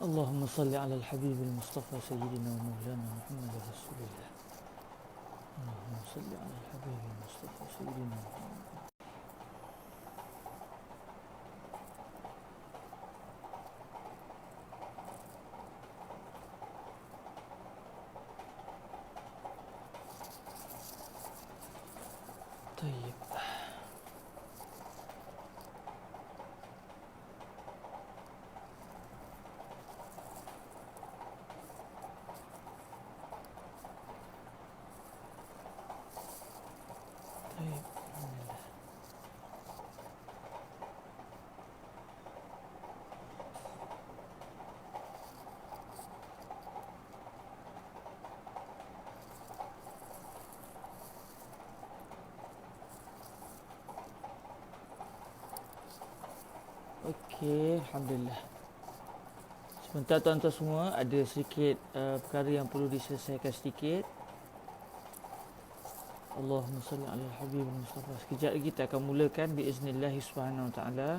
اللهم صل على الحبيب المصطفى سيدنا ومولانا محمد رسول الله. اللهم صل على الحبيب المصطفى سيدنا محمد. طيب. Okey, alhamdulillah. Sebentar tuan-tuan semua, ada sedikit perkara yang perlu diselesaikan sedikit. Allahumma salli ala al-habib al-mustafa. Sekejap lagi kita akan mulakan biiznillah subhanahu wa ta'ala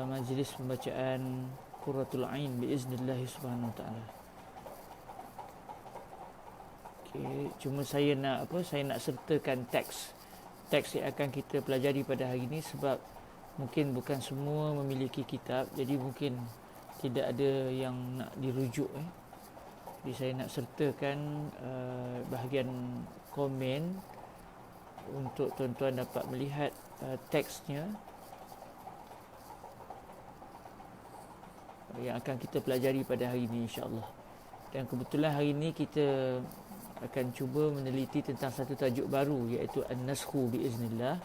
majlis pembacaan Qurratul Ain biiznillah subhanahu wa ta'ala. Okey, cuma saya nak sertakan teks yang akan kita pelajari pada hari ini, sebab mungkin bukan semua memiliki kitab, jadi mungkin tidak ada yang nak dirujuk. Jadi saya nak sertakan bahagian komen untuk tuan-tuan dapat melihat teksnya yang akan kita pelajari pada hari ini, insya-Allah. Dan kebetulan hari ini kita akan cuba meneliti tentang satu tajuk baru, iaitu An-Naskhu biiznillah.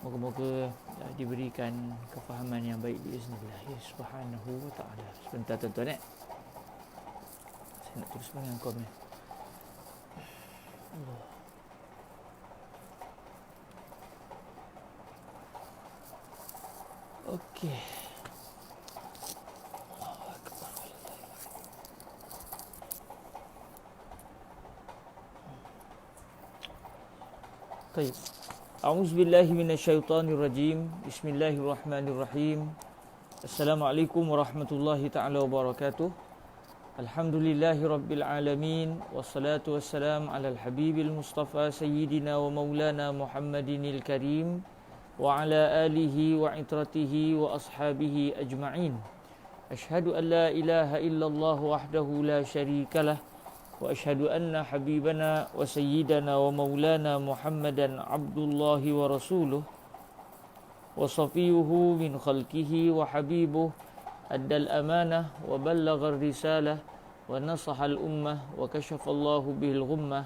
Moga-moga diberikan kefahaman yang baik biiznillah subhanahu wa ta'ala. Sebentar tuan-tuan, saya nak terus dengan komen. Allah. Okey. Baik. A'udzubillahi minasyaitonirrajim. Bismillahirrahmanirrahim. Assalamualaikum warahmatullahi taala wabarakatuh. Alhamdulillahi rabbil alamin, wassalatu wassalam ala al-habibil mustafa sayyidina wa maulana Muhammadinil karim wa ala alihi wa itratihi wa ashabihi ajma'in. Ashhadu an la ilaha illallah wahdahu la syarikalah wa ashhadu anna habibana wa sayyidana wa maulana Muhammadan abdullahi wa rasuluh wa safiyuhu min khalqihi wa habibuh addal amanah wa ballaghar risalah wa nasahal ummah wa kashafallahu bihil ghummah.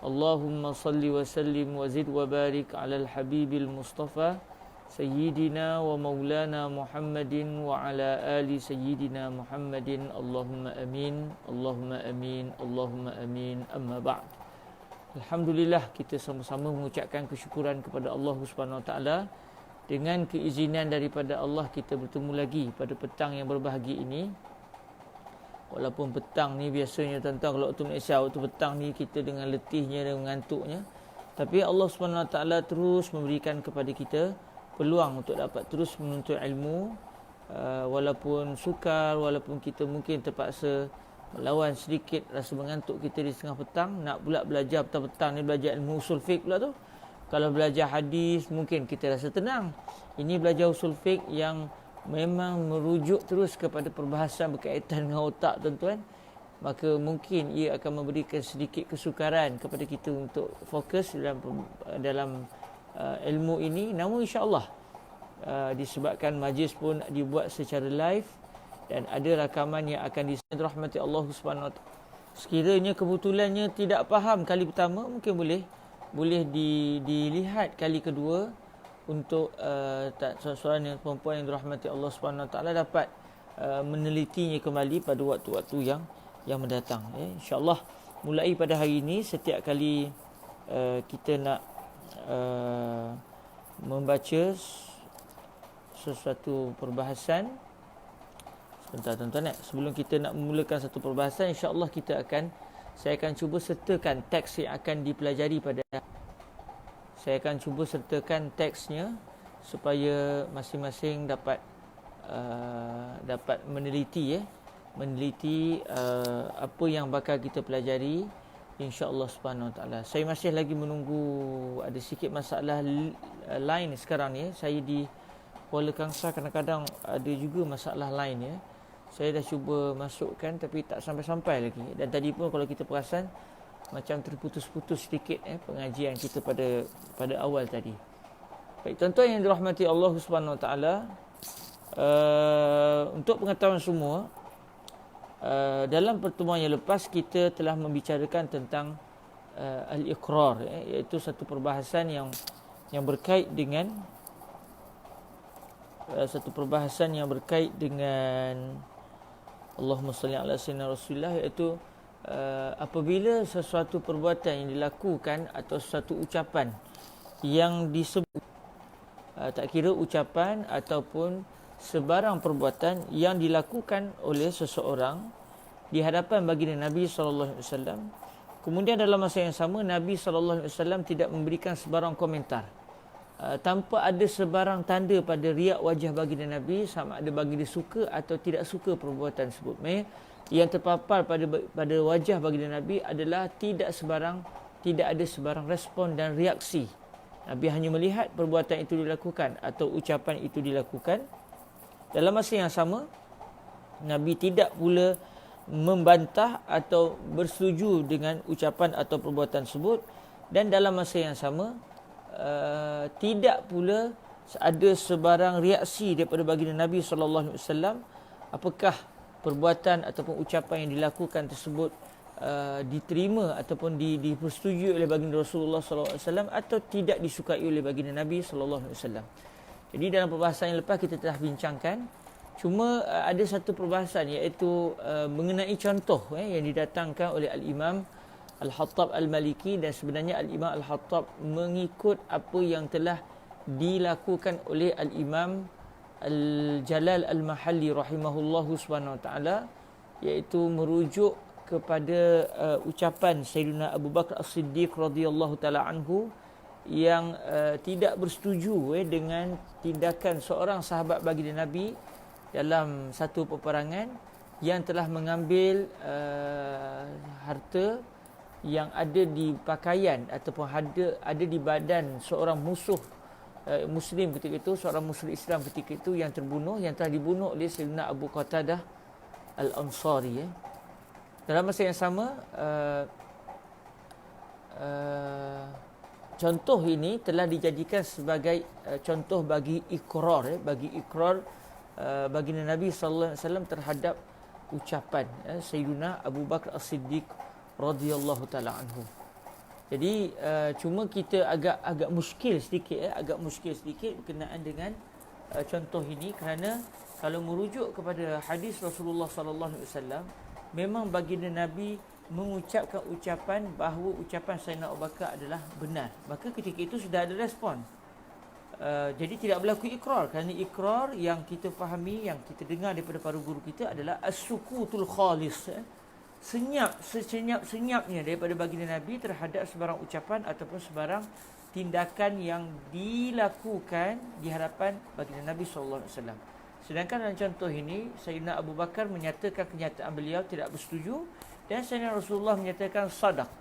Allahumma salli wa sallim wa zid wa barik ala al-habibil mustafa sayyidina wa maulana Muhammadin wa ala ali sayyidina Muhammadin. Allahumma amin, Allahumma amin, Allahumma amin. Amma ba'd. Alhamdulillah, kita sama-sama mengucapkan kesyukuran kepada Allah Subhanahu wa taala. Dengan keizinan daripada Allah, kita bertemu lagi pada petang yang berbahagia ini. Walaupun petang ni biasanya tuan-tuan, kalau waktu Malaysia, waktu petang ni kita dengan letihnya dan mengantuknya, tapi Allah Subhanahu wa taala terus memberikan kepada kita peluang untuk dapat terus menuntut ilmu, walaupun sukar, walaupun kita mungkin terpaksa melawan sedikit rasa mengantuk kita di tengah petang. Nak pula belajar petang-petang ni, belajar ilmu usul fiqh pula tu. Kalau belajar hadis mungkin kita rasa tenang. Ini belajar usul fiqh yang memang merujuk terus kepada perbahasan berkaitan dengan otak tuan-tuan, maka mungkin ia akan memberikan sedikit kesukaran kepada kita untuk fokus dalam ilmu ini. Namun insya-Allah disebabkan majlis pun dibuat secara live dan ada rakaman yang akan dirahmati Allah Subhanahu wa taala. Sekiranya kebetulannya tidak faham kali pertama, mungkin boleh dilihat kali kedua untuk seorang yang perempuan yang dirahmati Allah Subhanahu wa taala dapat menelitinya kembali pada waktu-waktu yang mendatang. Insya-Allah mulai pada hari ini, setiap kali kita nak membaca sesuatu perbahasan. Sebentar tuan-tuan, sebelum kita nak memulakan satu perbahasan, insya-Allah saya akan cuba sertakan teks yang akan dipelajari pada. Saya akan cuba sertakan teksnya supaya masing-masing dapat dapat meneliti apa yang bakal kita pelajari insya-Allah Subhanahu Wa Taala. Saya masih lagi menunggu, ada sikit masalah line sekarang ni. Saya di Kuala Kangsar kadang-kadang ada juga masalah line ya. Saya dah cuba masukkan tapi tak sampai-sampai lagi. Dan tadi pun kalau kita perasan macam terputus-putus sedikit pengajian kita pada awal tadi. Baik, tuan-tuan yang dirahmati Allah Subhanahu Wa Taala, untuk pengetahuan semua, dalam pertemuan yang lepas kita telah membicarakan tentang al-iqrar, iaitu satu perbahasan yang berkait dengan Allahumma salli ala sayyidina Rasulullah, iaitu apabila sesuatu perbuatan yang dilakukan atau sesuatu ucapan yang disebut, tak kira ucapan ataupun sebarang perbuatan yang dilakukan oleh seseorang di hadapan baginda Nabi sallallahu alaihi wasallam, kemudian dalam masa yang sama Nabi sallallahu alaihi wasallam tidak memberikan sebarang komentar, tanpa ada sebarang tanda pada riak wajah baginda Nabi sama ada baginda suka atau tidak suka perbuatan tersebut. Yang terpapar pada wajah baginda Nabi adalah tidak ada sebarang respon dan reaksi. Nabi hanya melihat perbuatan itu dilakukan atau ucapan itu dilakukan. Dalam masa yang sama, Nabi tidak pula membantah atau bersetuju dengan ucapan atau perbuatan tersebut, dan dalam masa yang sama tidak pula ada sebarang reaksi daripada baginda Nabi sallallahu alaihi wasallam apakah perbuatan ataupun ucapan yang dilakukan tersebut diterima ataupun dipersetujui oleh baginda Rasulullah sallallahu alaihi wasallam atau tidak disukai oleh baginda Nabi sallallahu alaihi wasallam. Jadi dalam perbahasan yang lepas kita telah bincangkan, cuma ada satu perbahasan iaitu mengenai contoh yang didatangkan oleh Al-Imam Al-Hattab Al-Maliki, dan sebenarnya Al-Imam Al-Hattab mengikut apa yang telah dilakukan oleh Al-Imam Al-Jalal Al-Mahalli rahimahullahu subhanahu wa ta'ala, iaitu merujuk kepada ucapan Sayyidina Abu Bakar As-Siddiq radhiyallahu ta'ala anhu yang tidak bersetuju dengan tindakan seorang sahabat baginda Nabi dalam satu peperangan yang telah mengambil harta yang ada di pakaian ataupun ada di badan seorang musuh Muslim ketika itu, seorang musuh Islam ketika itu yang terbunuh, yang telah dibunuh oleh Sayyidina Abu Qatadah Al-Ansari. Dalam masa yang sama, contoh ini telah dijadikan sebagai contoh bagi ikrar, baginda Nabi sallallahu alaihi wasallam terhadap ucapan Sayyidina Abu Bakar As-Siddiq radhiyallahu taala anhu. Jadi cuma kita agak muskil sedikit berkenaan dengan contoh ini, kerana kalau merujuk kepada hadis Rasulullah sallallahu alaihi wasallam, memang baginda Nabi mengucapkan ucapan bahawa ucapan Sayyidina Abu Bakar adalah benar, maka ketika itu sudah ada respon. Jadi tidak berlaku ikrar, kerana ikrar yang kita fahami, yang kita dengar daripada para guru kita adalah as-sukutul khalis, senyap-senyapnya daripada baginda Nabi terhadap sebarang ucapan ataupun sebarang tindakan yang dilakukan di hadapan baginda Nabi sallallahu alaihi wasallam. Sedangkan dalam contoh ini, Sayyidina Abu Bakar menyatakan kenyataan beliau tidak bersetuju, dan Sayyidina Rasulullah menyatakan sadaq.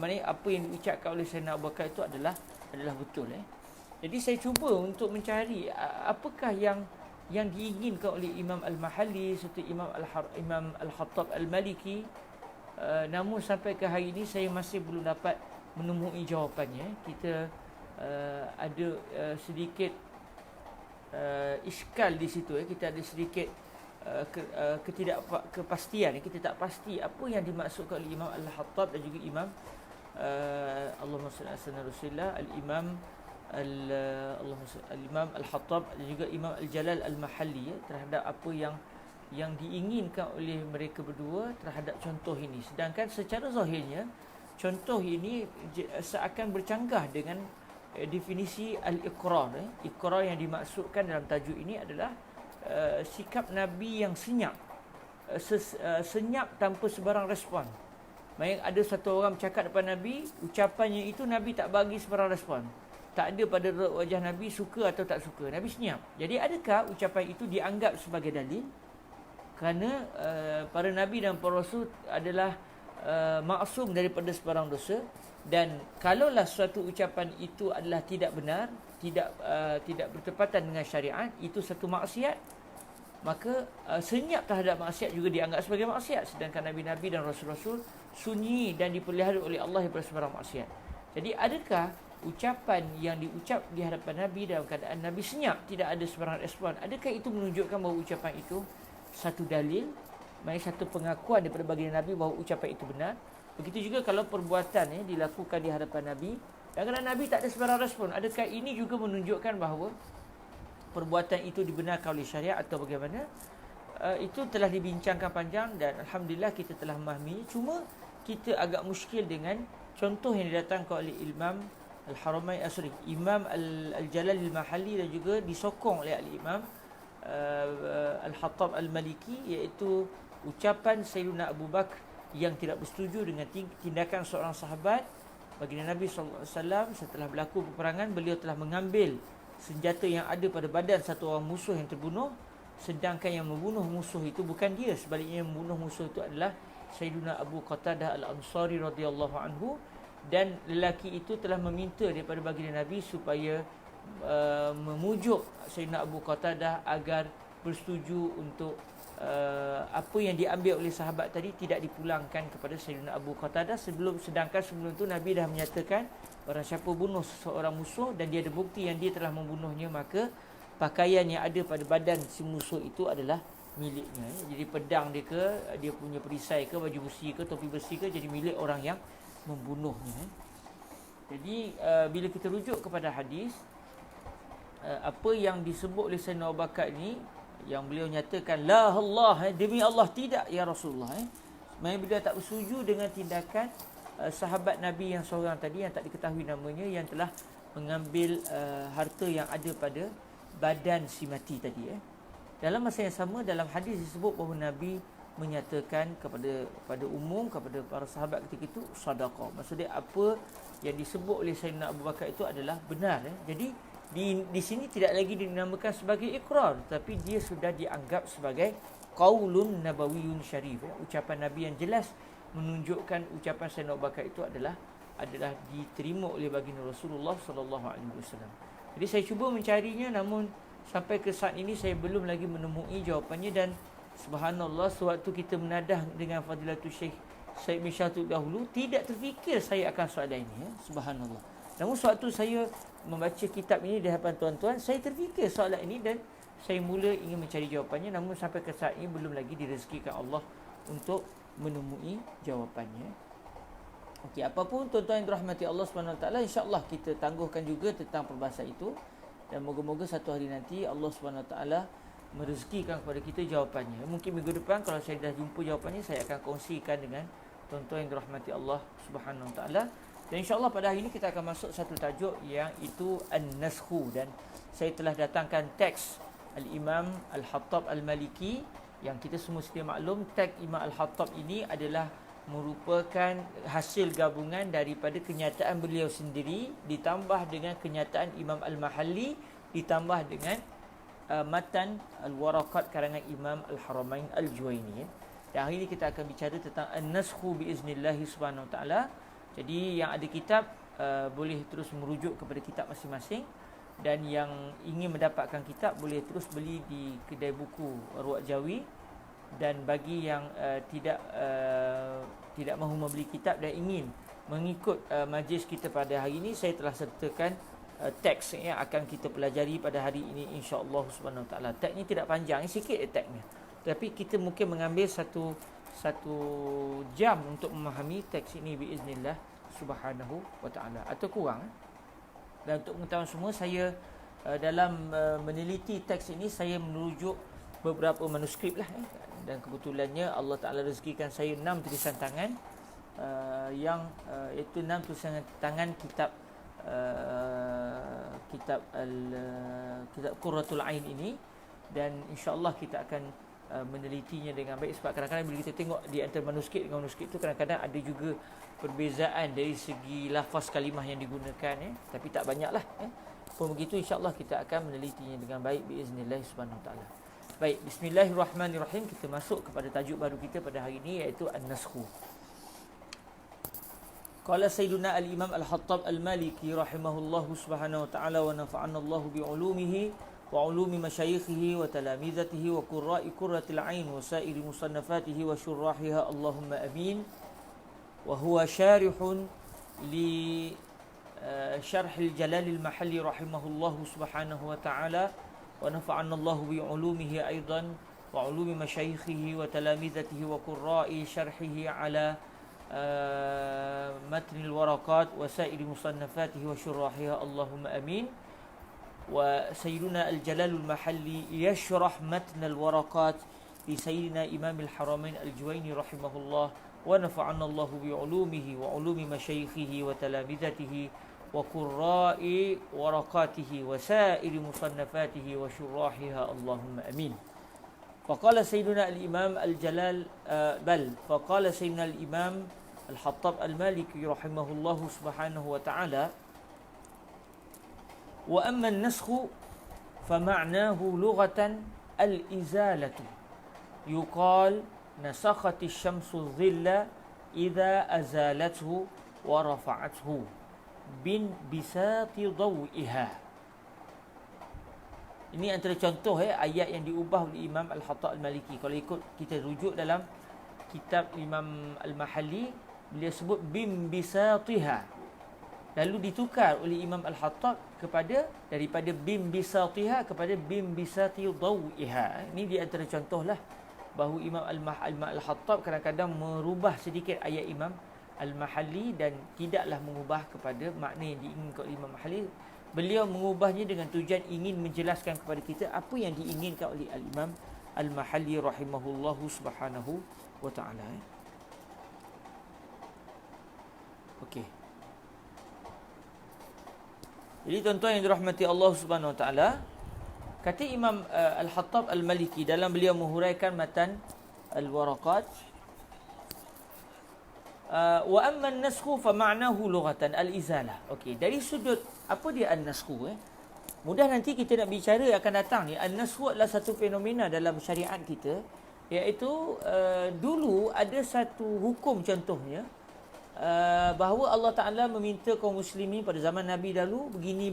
Maknanya apa yang diucapkan oleh Sayyidina Abu Bakar itu adalah betul. Jadi saya cuba untuk mencari apakah yang diinginkan oleh Imam Al-Mahalli serta Imam Al-Hattab Al-Maliki, namun sampai ke hari ini saya masih belum dapat menemui jawapannya. Kita ada sedikit iskal di situ, kita ada sedikit ketidakpastian, kita tak pasti apa yang dimaksudkan oleh Imam Al-Hattab dan juga Imam Allahumma salli ala Rasulillah Al-Imam Al-Hattab dan juga Imam Al-Jalal Al-Mahalli terhadap apa yang diinginkan oleh mereka berdua terhadap contoh ini. Sedangkan secara zahirnya contoh ini seakan bercanggah dengan definisi al-iqrar. Iqrar yang dimaksudkan dalam tajuk ini adalah sikap Nabi yang senyap, senyap tanpa sebarang respon. Maksudnya ada satu orang bercakap depan Nabi, ucapannya itu Nabi tak bagi sebarang respon. tak ada pada wajah Nabi suka atau tak suka. Nabi senyap. Jadi adakah ucapan itu dianggap sebagai dalil? Kerana para Nabi dan para Rasul adalah maksum daripada sebarang dosa. Dan kalaulah suatu ucapan itu adalah tidak benar, tidak bertepatan dengan syariat, itu satu maksiat, maka senyap terhadap maksiat juga dianggap sebagai maksiat. Sedangkan Nabi-Nabi dan Rasul-Rasul sunyi dan dipelihara oleh Allah daripada sebarang maksiat. Jadi adakah ucapan yang diucap di hadapan Nabi dalam keadaan Nabi senyap, tidak ada sebarang respon, adakah itu menunjukkan bahawa ucapan itu satu dalil, maksudnya satu pengakuan daripada baginda Nabi bahawa ucapan itu benar? Begitu juga kalau perbuatan dilakukan di hadapan Nabi dan kerana Nabi tak ada sebarang respon, adakah ini juga menunjukkan bahawa perbuatan itu dibenarkan oleh syariat atau bagaimana? Itu telah dibincangkan panjang dan alhamdulillah kita telah memahami. Cuma kita agak muskil dengan contoh yang didatangkan oleh Imam Al-Haramain Imam Al-Jalal Al-Mahalli, dan juga disokong oleh Al-Imam Al-Hattab Al-Maliki, iaitu ucapan Sayyidina Abu Bakar yang tidak bersetuju dengan tindakan seorang sahabat baginda Nabi SAW. Setelah berlaku peperangan, beliau telah mengambil senjata yang ada pada badan satu orang musuh yang terbunuh, sedangkan yang membunuh musuh itu bukan dia, sebaliknya yang membunuh musuh itu adalah Sayyidina Abu Qatadah Al-Ansari radhiyallahu anhu. Dan lelaki itu telah meminta daripada baginda Nabi supaya memujuk Sayyidina Abu Qatadah agar bersetuju untuk apa yang diambil oleh sahabat tadi tidak dipulangkan kepada Sayyidina Abu Qatadah. Sedangkan sebelum itu Nabi dah menyatakan barang siapa bunuh seseorang musuh dan dia ada bukti yang dia telah membunuhnya, maka pakaian yang ada pada badan si musuh itu adalah miliknya. Jadi pedang dia ke, dia punya perisai ke, baju besi ke, topi besi ke, jadi milik orang yang membunuhnya. Jadi bila kita rujuk kepada hadis, apa yang disebut oleh Sayyidina Abu Bakar ini, yang beliau nyatakan la Allah, demi Allah tidak ya Rasulullah, maksudnya beliau tak bersetuju dengan tindakan sahabat Nabi yang seorang tadi yang tak diketahui namanya, yang telah mengambil harta yang ada pada badan si mati tadi. Dalam masa yang sama, dalam hadis disebut bahawa Nabi menyatakan kepada umum, kepada para sahabat ketika itu, sedekah. Maksudnya apa yang disebut oleh Sayyidina Abu Bakar itu adalah benar. Jadi di sini tidak lagi dinamakan sebagai ikrar, tapi dia sudah dianggap sebagai qaulun nabawiyun syarif. Ucapan Nabi yang jelas menunjukkan ucapan Sayyidina Abu Bakar itu adalah diterima oleh baginda Rasulullah sallallahu alaihi wasallam. Jadi saya cuba mencarinya, namun sampai ke saat ini saya belum lagi menemui jawapannya. Dan subhanallah, sewaktu kita menadah dengan Fadilatul Syekh Syed bin Syahtud dahulu, tidak terfikir saya akan soalan ini. Subhanallah. Namun sewaktu saya membaca kitab ini di hadapan tuan-tuan, saya terfikir soalan ini dan saya mula ingin mencari jawapannya. Namun sampai ke saat ini belum lagi direzekikan Allah untuk menemui jawapannya. Okey, apapun tuan-tuan yang dirahmati Allah SWT, insya-Allah kita tangguhkan juga tentang perbahasan itu. Dan moga-moga satu hari nanti Allah SWT merezekikan kepada kita jawapannya. Mungkin minggu depan kalau saya dah jumpa jawapannya, saya akan kongsikan dengan tuan-tuan yang dirahmati Allah Subhanahu Wa Taala. Dan insya-Allah pada hari ini kita akan masuk satu tajuk yang itu An-Naskhu, dan saya telah datangkan teks Al-Imam Al-Hattab Al-Maliki yang kita semua sedia maklum. Teks Imam Al-Hattab ini adalah merupakan hasil gabungan daripada kenyataan beliau sendiri ditambah dengan kenyataan Imam Al-Mahalli ditambah dengan matan Al-Waraqat karangan Imam Al-Haramain Al-Juwaini. Dan hari ini kita akan bicara tentang An-Naskhu biiznillahi subhanahu wa ta'ala. Jadi yang ada kitab boleh terus merujuk kepada kitab masing-masing, dan yang ingin mendapatkan kitab boleh terus beli di kedai buku Ruwat Jawi. Dan bagi yang tidak mahu membeli kitab dan ingin mengikut majlis kita pada hari ini, saya telah sertakan teks yang akan kita pelajari pada hari ini insya-Allah subhanahu wa taala. Teks ni tidak panjang, sikit teksnya. Tapi kita mungkin mengambil satu jam untuk memahami teks ini biiznillah subhanahu wa taala atau kurang. Dan untuk pengetahuan semua, saya dalam meneliti teks ini saya merujuk beberapa manuskrip lah. Dan kebetulannya Allah Ta'ala rezekikan saya 6 tulisan tangan yang iaitu 6 tulisan tangan kitab kitab Qurratul Ain ini. Dan insya-Allah kita akan menelitinya dengan baik, sebab kadang-kadang bila kita tengok di antara manuskrip dengan manuskrip tu kadang-kadang ada juga perbezaan dari segi lafaz kalimah yang digunakan, tapi tak banyaklah. Pun begitu, insya-Allah kita akan menelitinya dengan baik biiznillah subhanahu wa taala. Baik, bismillahirrahmanirrahim. Kita masuk kepada tajuk baru kita pada hari ini, iaitu an-naskhu. Qala Sayyiduna al-Imam al-Hattab al-Maliki rahimahullahu subhanahu wa ta'ala wa nafa'ana Allahu bi'ulumihi wa ulumi masyayikhihi wa talamizatihi wa qurra'i qurratil ain wa sa'iri musannafatihi wa syurrahiha Allahumma amin. Wa huwa syarihun li syarh al-Jalal al-Mahalli rahimahullahu subhanahu wa ta'ala wa nafa'ana Allahu bi'ulumihi aidan wa ulumi masyayikhihi wa talamizatihi wa qurra'i syarhihi ala متن الورقات وسائر مصنفاته وشراحها اللهم امين. وسيدنا الجلال المحلي يشرح متن الورقات لسيدنا امام الحرمين الجويني رحمه الله ونفعنا الله بعلومه وعلوم مشايخه وتلامذته وقراء ورقاته وسائر مصنفاته وشراحها اللهم امين. فقال سيدنا الامام الجلال فقال سيدنا الامام الحطاب المالكي رحمه الله سبحانه وتعالى وأما النسخ فمعناه لغة الإزالة يقال نسخت الشمس الظل إذا أزالته ورفعته بانبساط ضوئها. Ini antara contoh ayat yang diubah oleh Imam Al-Hattab Al-Maliki. Kalau ikut kita rujuk dalam kitab Imam Al-Mahalli, beliau sebut bimbisatiha, lalu ditukar oleh Imam Al-Hattab daripada bimbisatiha kepada bimbisati dawiha. Ini di antara contohlah bahawa Imam Al-Hattab kadang-kadang merubah sedikit ayat Imam Al-Mahalli dan tidaklah mengubah kepada makna yang diinginkan oleh Imam Al-Mahalli. Beliau mengubahnya dengan tujuan ingin menjelaskan kepada kita apa yang diinginkan oleh Al-Imam Al-Mahalli rahimahullahu subhanahu wa ta'ala. Okey. Jadi tuan-tuan yang dirahmati Allah Subhanahu Wa Taala, kata Imam Al-Hattab Al-Maliki dalam beliau menghuraikan matan Al-Waraqat, wa amma an-naskhu fa ma'nahu lughatan al-izalah. Okey, dari sudut apa dia an-naskhu mudah nanti kita nak bicara akan datang ni. An-naskhu adalah satu fenomena dalam syariat kita, iaitu dulu ada satu hukum, contohnya bahawa Allah Ta'ala meminta kaum muslimin pada zaman Nabi dahulu begini.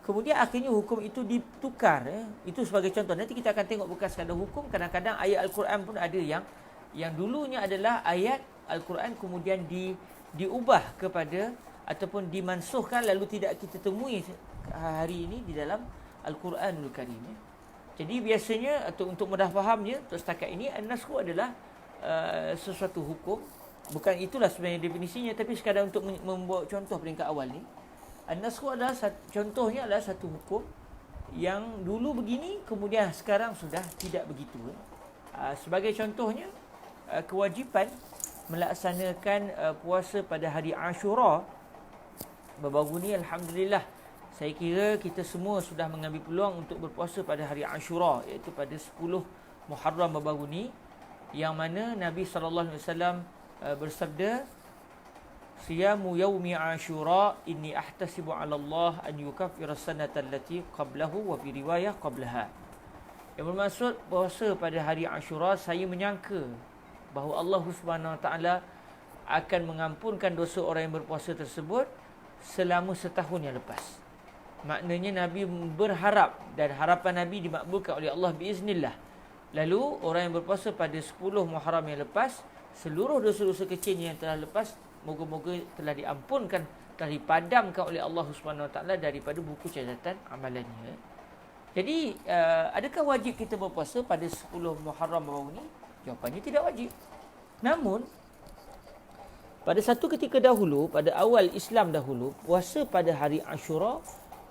Kemudian akhirnya hukum itu ditukar. Itu sebagai contoh. Nanti kita akan tengok bukan sekadar hukum. Kadang-kadang ayat Al-Quran pun ada yang dulunya adalah ayat Al-Quran kemudian diubah kepada ataupun dimansuhkan, lalu tidak kita temui hari ini di dalam Al-Quranul Karim. Jadi biasanya untuk mudah fahamnya, untuk setakat ini an-naskhu adalah sesuatu hukum. Bukan itulah sebenarnya definisinya, tapi sekadar untuk membuat contoh peringkat awal ni. An-naskhu adalah contohnya adalah satu hukum yang dulu begini, kemudian sekarang sudah tidak begitu. Sebagai contohnya, kewajipan melaksanakan puasa pada hari Ashura. Baru-baru ni alhamdulillah, saya kira kita semua sudah mengambil peluang untuk berpuasa pada hari Ashura, iaitu pada 10 Muharram baru-baru ni, yang mana Nabi SAW bersabda, siyamu yaumi Ashura inni ahtasibu 'ala Allah an yukaffira as-sanata allati qablahu wa fi riwayah qablaha. Yang bermaksud puasa pada hari Ashura, saya menyangka bahawa Allah Subhanahu Wa Taala akan mengampunkan dosa orang yang berpuasa tersebut selama setahun yang lepas. Maknanya Nabi berharap dan harapan Nabi dimakbulkan oleh Allah biiznillah. Lalu orang yang berpuasa pada 10 Muharram yang lepas, seluruh dosa-dosa kecilnya yang telah lepas moga-moga telah diampunkan, telah dipadamkan oleh Allah Subhanahu Wa Taala daripada buku catatan amalannya. Jadi adakah wajib kita berpuasa pada 10 Muharram baru ni? Jawapannya tidak wajib. Namun pada satu ketika dahulu, pada awal Islam dahulu, puasa pada hari Ashura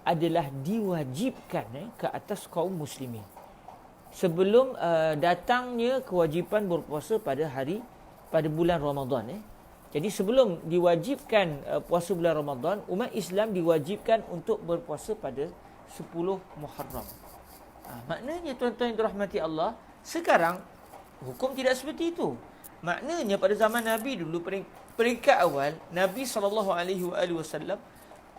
adalah diwajibkan ke atas kaum muslimin. Sebelum datangnya kewajipan berpuasa pada bulan Ramadan. Jadi sebelum diwajibkan puasa bulan Ramadan, umat Islam diwajibkan untuk berpuasa pada 10 Muharram. Maknanya tuan-tuan yang dirahmati Allah, sekarang hukum tidak seperti itu. Maknanya pada zaman Nabi dulu, peringkat awal, Nabi SAW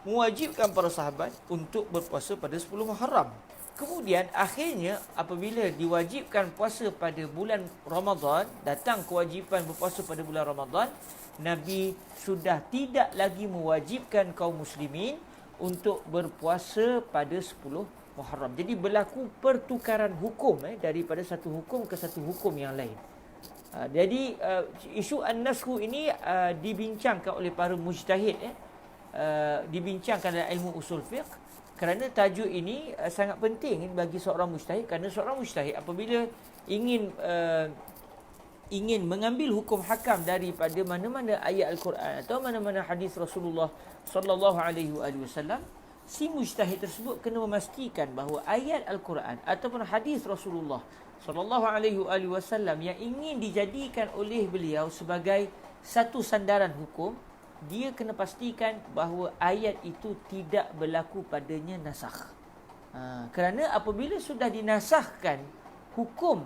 mewajibkan para sahabat untuk berpuasa pada 10 Muharram. Kemudian akhirnya apabila diwajibkan puasa pada bulan Ramadan, datang kewajipan berpuasa pada bulan Ramadan, Nabi sudah tidak lagi mewajibkan kaum muslimin untuk berpuasa pada 10 Muharram. Jadi berlaku pertukaran hukum daripada satu hukum ke satu hukum yang lain. Jadi isu an-naskh ini dibincangkan oleh para mujtahid, dibincangkan dalam ilmu usul fiqh, kerana tajuk ini sangat penting bagi seorang mujtahid, kerana seorang mujtahid apabila ingin mengambil hukum hakam daripada mana-mana ayat Al-Quran atau mana-mana hadis Rasulullah sallallahu alaihi wasallam, si mujtahid tersebut kena memastikan bahawa ayat Al-Quran ataupun hadis Rasulullah sallallahu alaihi wasallam yang ingin dijadikan oleh beliau sebagai satu sandaran hukum, dia kena pastikan bahawa ayat itu tidak berlaku padanya nasakh. Kerana apabila sudah dinasahkan hukum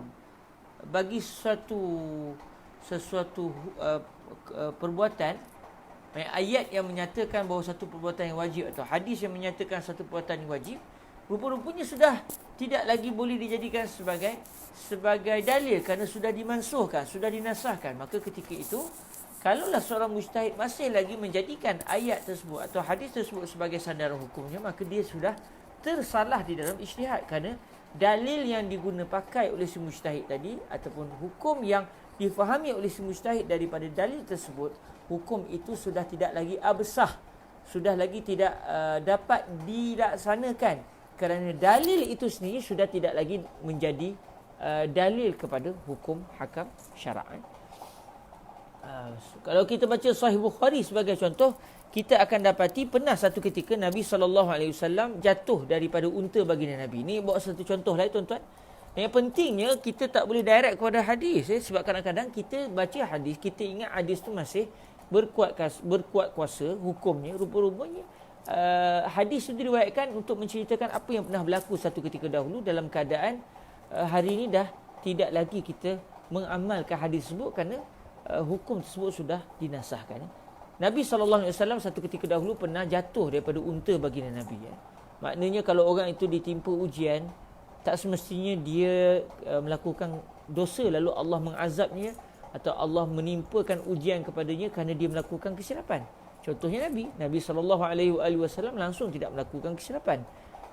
bagi sesuatu perbuatan, ayat yang menyatakan bahawa satu perbuatan yang wajib atau hadis yang menyatakan satu perbuatan yang wajib, rupa-rupanya sudah tidak lagi boleh dijadikan sebagai dalil kerana sudah dimansuhkan, sudah dinasahkan. Maka ketika itu, kalaulah seorang mujtahid masih lagi menjadikan ayat tersebut atau hadis tersebut sebagai sandaran hukumnya, maka dia sudah tersalah di dalam ijtihad, kerana dalil yang diguna pakai oleh si mujtahid tadi ataupun hukum yang difahami oleh si mujtahid daripada dalil tersebut, hukum itu sudah tidak lagi absah, sudah lagi tidak dapat dilaksanakan, kerana dalil itu sendiri sudah tidak lagi menjadi dalil kepada hukum hakam syar'an. Kalau kita baca Sahih Bukhari sebagai contoh, kita akan dapati pernah satu ketika Nabi SAW jatuh daripada unta baginda Nabi. Ini bawa satu contoh lah tuan-tuan. Yang pentingnya kita tak boleh direct kepada hadis, sebab kadang-kadang kita baca hadis, kita ingat hadis tu masih berkuat kuasa hukumnya. Rupa-rupanya hadis itu diriwayatkan untuk menceritakan apa yang pernah berlaku satu ketika dahulu, dalam keadaan hari ini dah tidak lagi kita mengamalkan hadis tersebut kerana hukum tersebut sudah dinasahkan. Nabi SAW satu ketika dahulu pernah jatuh daripada unta baginda Nabi. Maknanya kalau orang itu ditimpa ujian, tak semestinya dia melakukan dosa lalu Allah mengazabnya atau Allah menimpakan ujian kepadanya kerana dia melakukan kesilapan. Contohnya Nabi SAW langsung tidak melakukan kesilapan.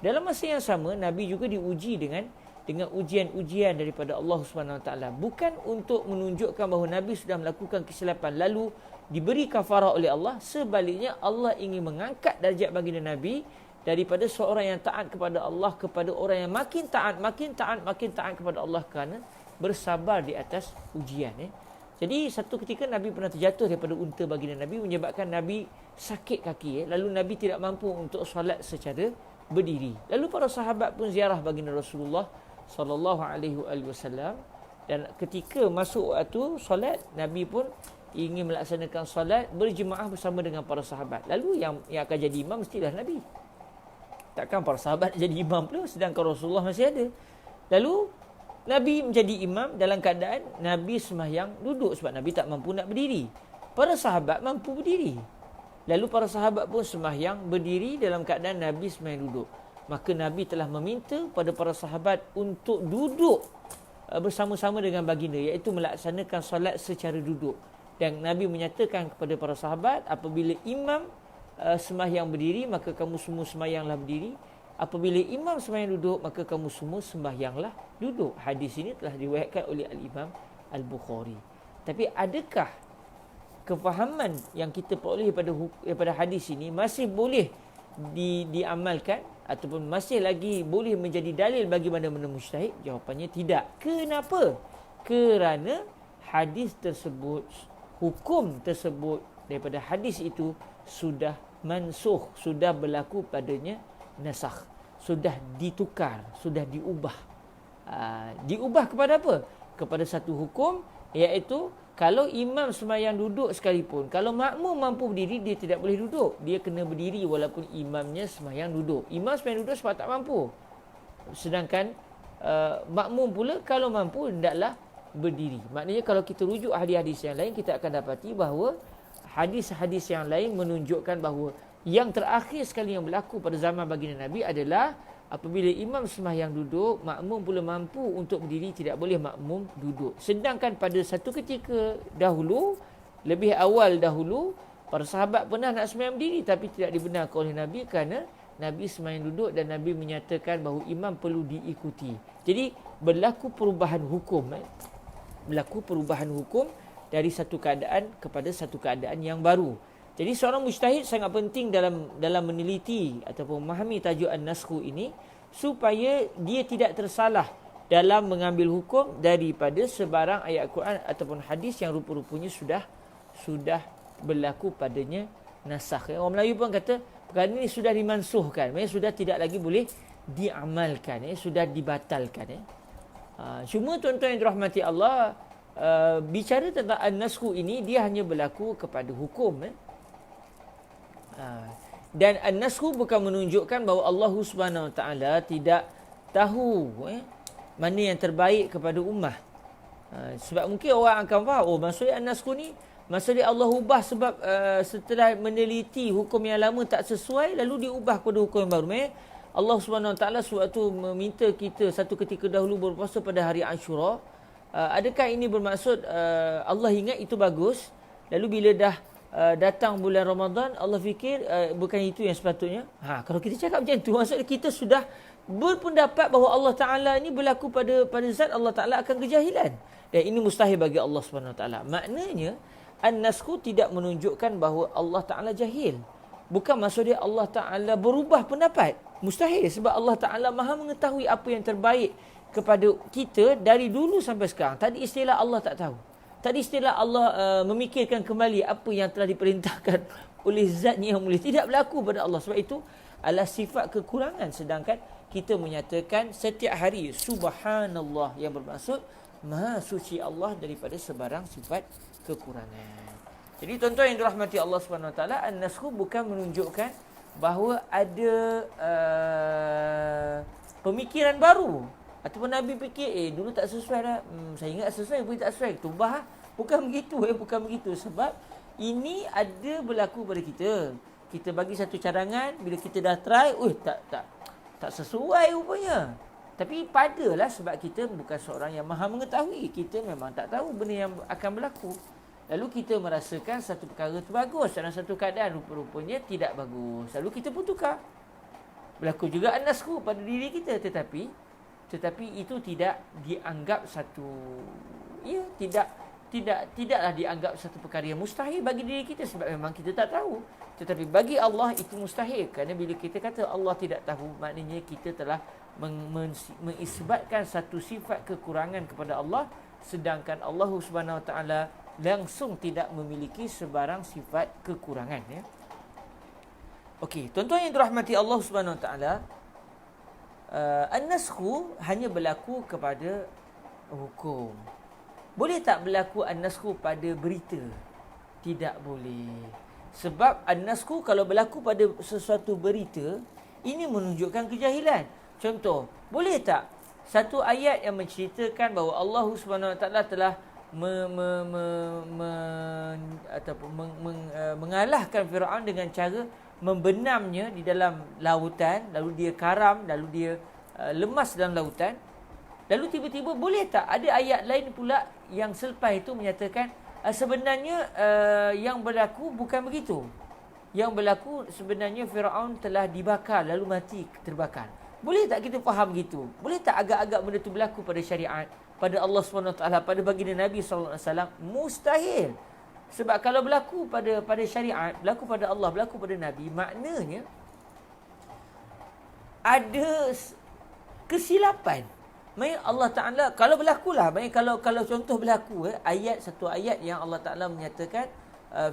Dalam masa yang sama, Nabi juga diuji dengan ujian-ujian daripada Allah SWT. Bukan untuk menunjukkan bahawa Nabi sudah melakukan kesilapan lalu diberi kafarah oleh Allah. Sebaliknya, Allah ingin mengangkat darjat baginda Nabi daripada seorang yang taat kepada Allah kepada orang yang makin taat kepada Allah kerana bersabar di atas ujian. Jadi satu ketika Nabi pernah terjatuh daripada unta baginda Nabi, menyebabkan Nabi sakit kaki. Lalu Nabi tidak mampu untuk solat secara berdiri. Lalu para sahabat pun ziarah baginda Rasulullah sallallahu alaihi wasallam, dan ketika masuk waktu solat, Nabi pun ingin melaksanakan solat berjemaah bersama dengan para sahabat. Lalu yang akan jadi imam mestilah Nabi. Takkan para sahabat jadi imam pula sedangkan Rasulullah masih ada. Lalu Nabi menjadi imam dalam keadaan Nabi sembahyang duduk sebab Nabi tak mampu nak berdiri. Para sahabat mampu berdiri. Lalu para sahabat pun sembahyang berdiri dalam keadaan Nabi sembahyang duduk. Maka Nabi telah meminta pada para sahabat untuk duduk bersama-sama dengan baginda, iaitu melaksanakan solat secara duduk. Dan Nabi menyatakan kepada para sahabat, apabila imam sembahyang berdiri, maka kamu semua sembahyanglah berdiri. Apabila imam sembahyang duduk, maka kamu semua sembahyanglah duduk. Hadis ini telah diriwayatkan oleh Al-Imam Al-Bukhari. Tapi adakah kefahaman yang kita peroleh daripada hadis ini masih boleh diamalkan ataupun masih lagi boleh menjadi dalil bagi mana-mana mujtahid? Jawapannya tidak. Kenapa? Kerana hadis tersebut, hukum tersebut daripada hadis itu sudah mansukh, sudah berlaku padanya nasakh, sudah ditukar, sudah diubah. Diubah kepada apa? Kepada satu hukum, iaitu kalau imam sembahyang duduk sekalipun, kalau makmum mampu berdiri, dia tidak boleh duduk. Dia kena berdiri walaupun imamnya sembahyang duduk. Imam sembahyang duduk sebab tak mampu. Sedangkan makmum pula kalau mampu hendaklah berdiri. Maknanya kalau kita rujuk hadis-hadis yang lain, kita akan dapati bahawa hadis-hadis yang lain menunjukkan bahawa yang terakhir sekali yang berlaku pada zaman baginda Nabi adalah apabila imam sembahyang duduk, makmum pula mampu untuk berdiri, tidak boleh makmum duduk. Sedangkan pada satu ketika dahulu, lebih awal dahulu, para sahabat pernah nak sembahyang berdiri tapi tidak dibenarkan oleh Nabi kerana Nabi sembahyang duduk dan Nabi menyatakan bahawa imam perlu diikuti. Jadi berlaku perubahan hukum. Berlaku perubahan hukum dari satu keadaan kepada satu keadaan yang baru. Jadi seorang mujtahid sangat penting dalam meneliti ataupun memahami tajuk an-naskhu ini supaya dia tidak tersalah dalam mengambil hukum daripada sebarang ayat Quran ataupun hadis yang rupa-rupanya sudah berlaku padanya nasakh. Orang Melayu pun kata perkara ini sudah dimansuhkan, maksudnya sudah tidak lagi boleh diamalkan, sudah dibatalkan. Cuma tuan-tuan yang dirahmati Allah, bicara tentang an-naskhu ini dia hanya berlaku kepada hukum. Dan an-naskhu bukan menunjukkan bahawa Allah Subhanahu Wa Taala tidak tahu mana yang terbaik kepada ummah. Sebab mungkin orang akan faham, maksudnya an-naskhu ni maksudnya Allah ubah sebab setelah meneliti hukum yang lama tak sesuai lalu diubah kepada hukum yang baru. Allah Subhanahu Wa Taala sewaktu meminta kita satu ketika dahulu berpuasa pada hari Ashura, adakah ini bermaksud Allah ingat itu bagus, lalu bila dah datang bulan Ramadan Allah fikir bukan itu yang sepatutnya? Kalau kita cakap macam tu, maksudnya kita sudah berpendapat bahawa Allah Taala ini berlaku pada zat Allah Taala akan kejahilan, dan ini mustahil bagi Allah Subhanahu Wa Taala. Maknanya an-naskhu tidak menunjukkan bahawa Allah Taala jahil. Bukan maksudnya Allah Taala berubah pendapat. Mustahil, sebab Allah Taala Maha mengetahui apa yang terbaik kepada kita dari dulu sampai sekarang. Tadi istilah Allah tak tahu. Tadi istilah Allah memikirkan kembali apa yang telah diperintahkan oleh zatnya yang mulia. Tidak berlaku pada Allah. Sebab itu adalah sifat kekurangan. Sedangkan kita menyatakan setiap hari subhanallah, yang bermaksud Maha suci Allah daripada sebarang sifat kekurangan. Jadi tuan-tuan yang dirahmati Allah Subhanahu Wa Taala, an-naskhu bukan menunjukkan bahawa ada pemikiran baru ataupun Nabi fikir dulu tak sesuai dah, saya ingat sesuai pun tak sesuai, tubah. Bukan begitu, bukan begitu. Sebab ini ada berlaku pada kita. Kita bagi satu cadangan, bila kita dah try, tak sesuai rupanya. Tapi padalah sebab kita bukan seorang yang maha mengetahui. Kita memang tak tahu benda yang akan berlaku. Lalu kita merasakan satu perkara itu bagus, dalam satu keadaan rupa-rupanya tidak bagus. Lalu kita pun tukar. Berlaku juga an-naskhu pada diri kita, tetapi itu tidak dianggap satu, tidaklah dianggap satu perkara yang mustahil bagi diri kita sebab memang kita tak tahu. Tetapi bagi Allah itu mustahil, kerana bila kita kata Allah tidak tahu, maknanya kita telah mengisbatkan satu sifat kekurangan kepada Allah, sedangkan Allah Subhanahu Wa Taala langsung tidak memiliki sebarang sifat kekurangan. Okey, tuan-tuan yang dirahmati Allah Subhanahu Wa Taala, an-naskhu hanya berlaku kepada hukum. Boleh tak berlaku an-naskhu pada berita? Tidak boleh. Sebab an-naskhu kalau berlaku pada sesuatu berita, ini menunjukkan kejahilan. Contoh, boleh tak satu ayat yang menceritakan bahawa Allah Subhanahu Wa Taala telah mengalahkan Firaun dengan cara membenamnya di dalam lautan, lalu dia karam, lalu dia lemas dalam lautan. Lalu tiba-tiba boleh tak ada ayat lain pula yang selepas itu menyatakan sebenarnya yang berlaku bukan begitu. Yang berlaku sebenarnya Firaun telah dibakar lalu mati terbakar. Boleh tak kita faham gitu? Boleh tak agak-agak benda itu berlaku pada syariat, pada Allah SWT, pada baginda Nabi SAW? Mustahil. Sebab kalau berlaku pada syariat, berlaku pada Allah, berlaku pada Nabi, maknanya ada kesilapan. Maksudnya Allah Ta'ala, kalau berlakulah, maksudnya kalau contoh berlaku, satu ayat yang Allah Ta'ala menyatakan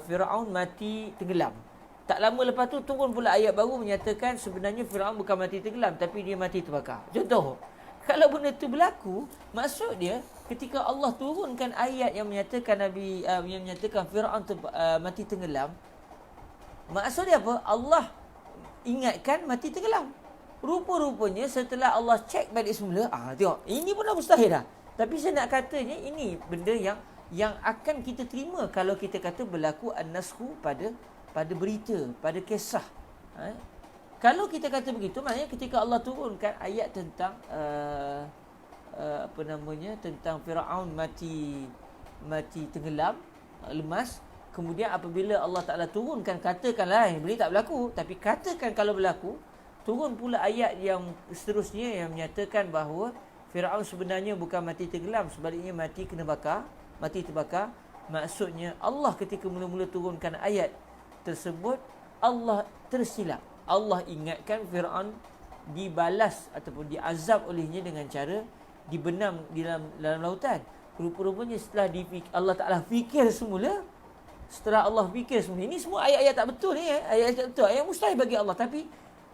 Firaun mati tenggelam. Tak lama lepas tu turun pula ayat baru menyatakan sebenarnya Firaun bukan mati tenggelam, tapi dia mati terbakar. Contoh, kalau benda tu berlaku, maksud dia ketika Allah turunkan ayat yang menyatakan yang menyatakan Firaun mati tenggelam, maksud dia apa? Allah ingatkan mati tenggelam. Rupa-rupanya setelah Allah cek balik semula, tengok, ini pun dah mustahil dah. Tapi saya nak katanya ini benda yang akan kita terima kalau kita kata berlaku an-naskhu pada berita, pada kisah. Kalau kita kata begitu, maknanya ketika Allah turunkan ayat tentang tentang Firaun mati tenggelam, lemas. Kemudian apabila Allah Ta'ala turunkan, katakanlah benda tak berlaku, tapi katakan kalau berlaku, turun pula ayat yang seterusnya yang menyatakan bahawa Firaun sebenarnya bukan mati tenggelam, sebaliknya mati terbakar. Maksudnya Allah ketika mula-mula turunkan ayat tersebut, Allah tersilap. Allah ingatkan Firaun dibalas ataupun diazab olehnya dengan cara dibenam di dalam lautan. Rupa-rupanya setelah Allah Ta'ala fikir semula, ini semua ayat-ayat tak betul ni, ayat-ayat tak betul, ayat mustahil bagi Allah. Tapi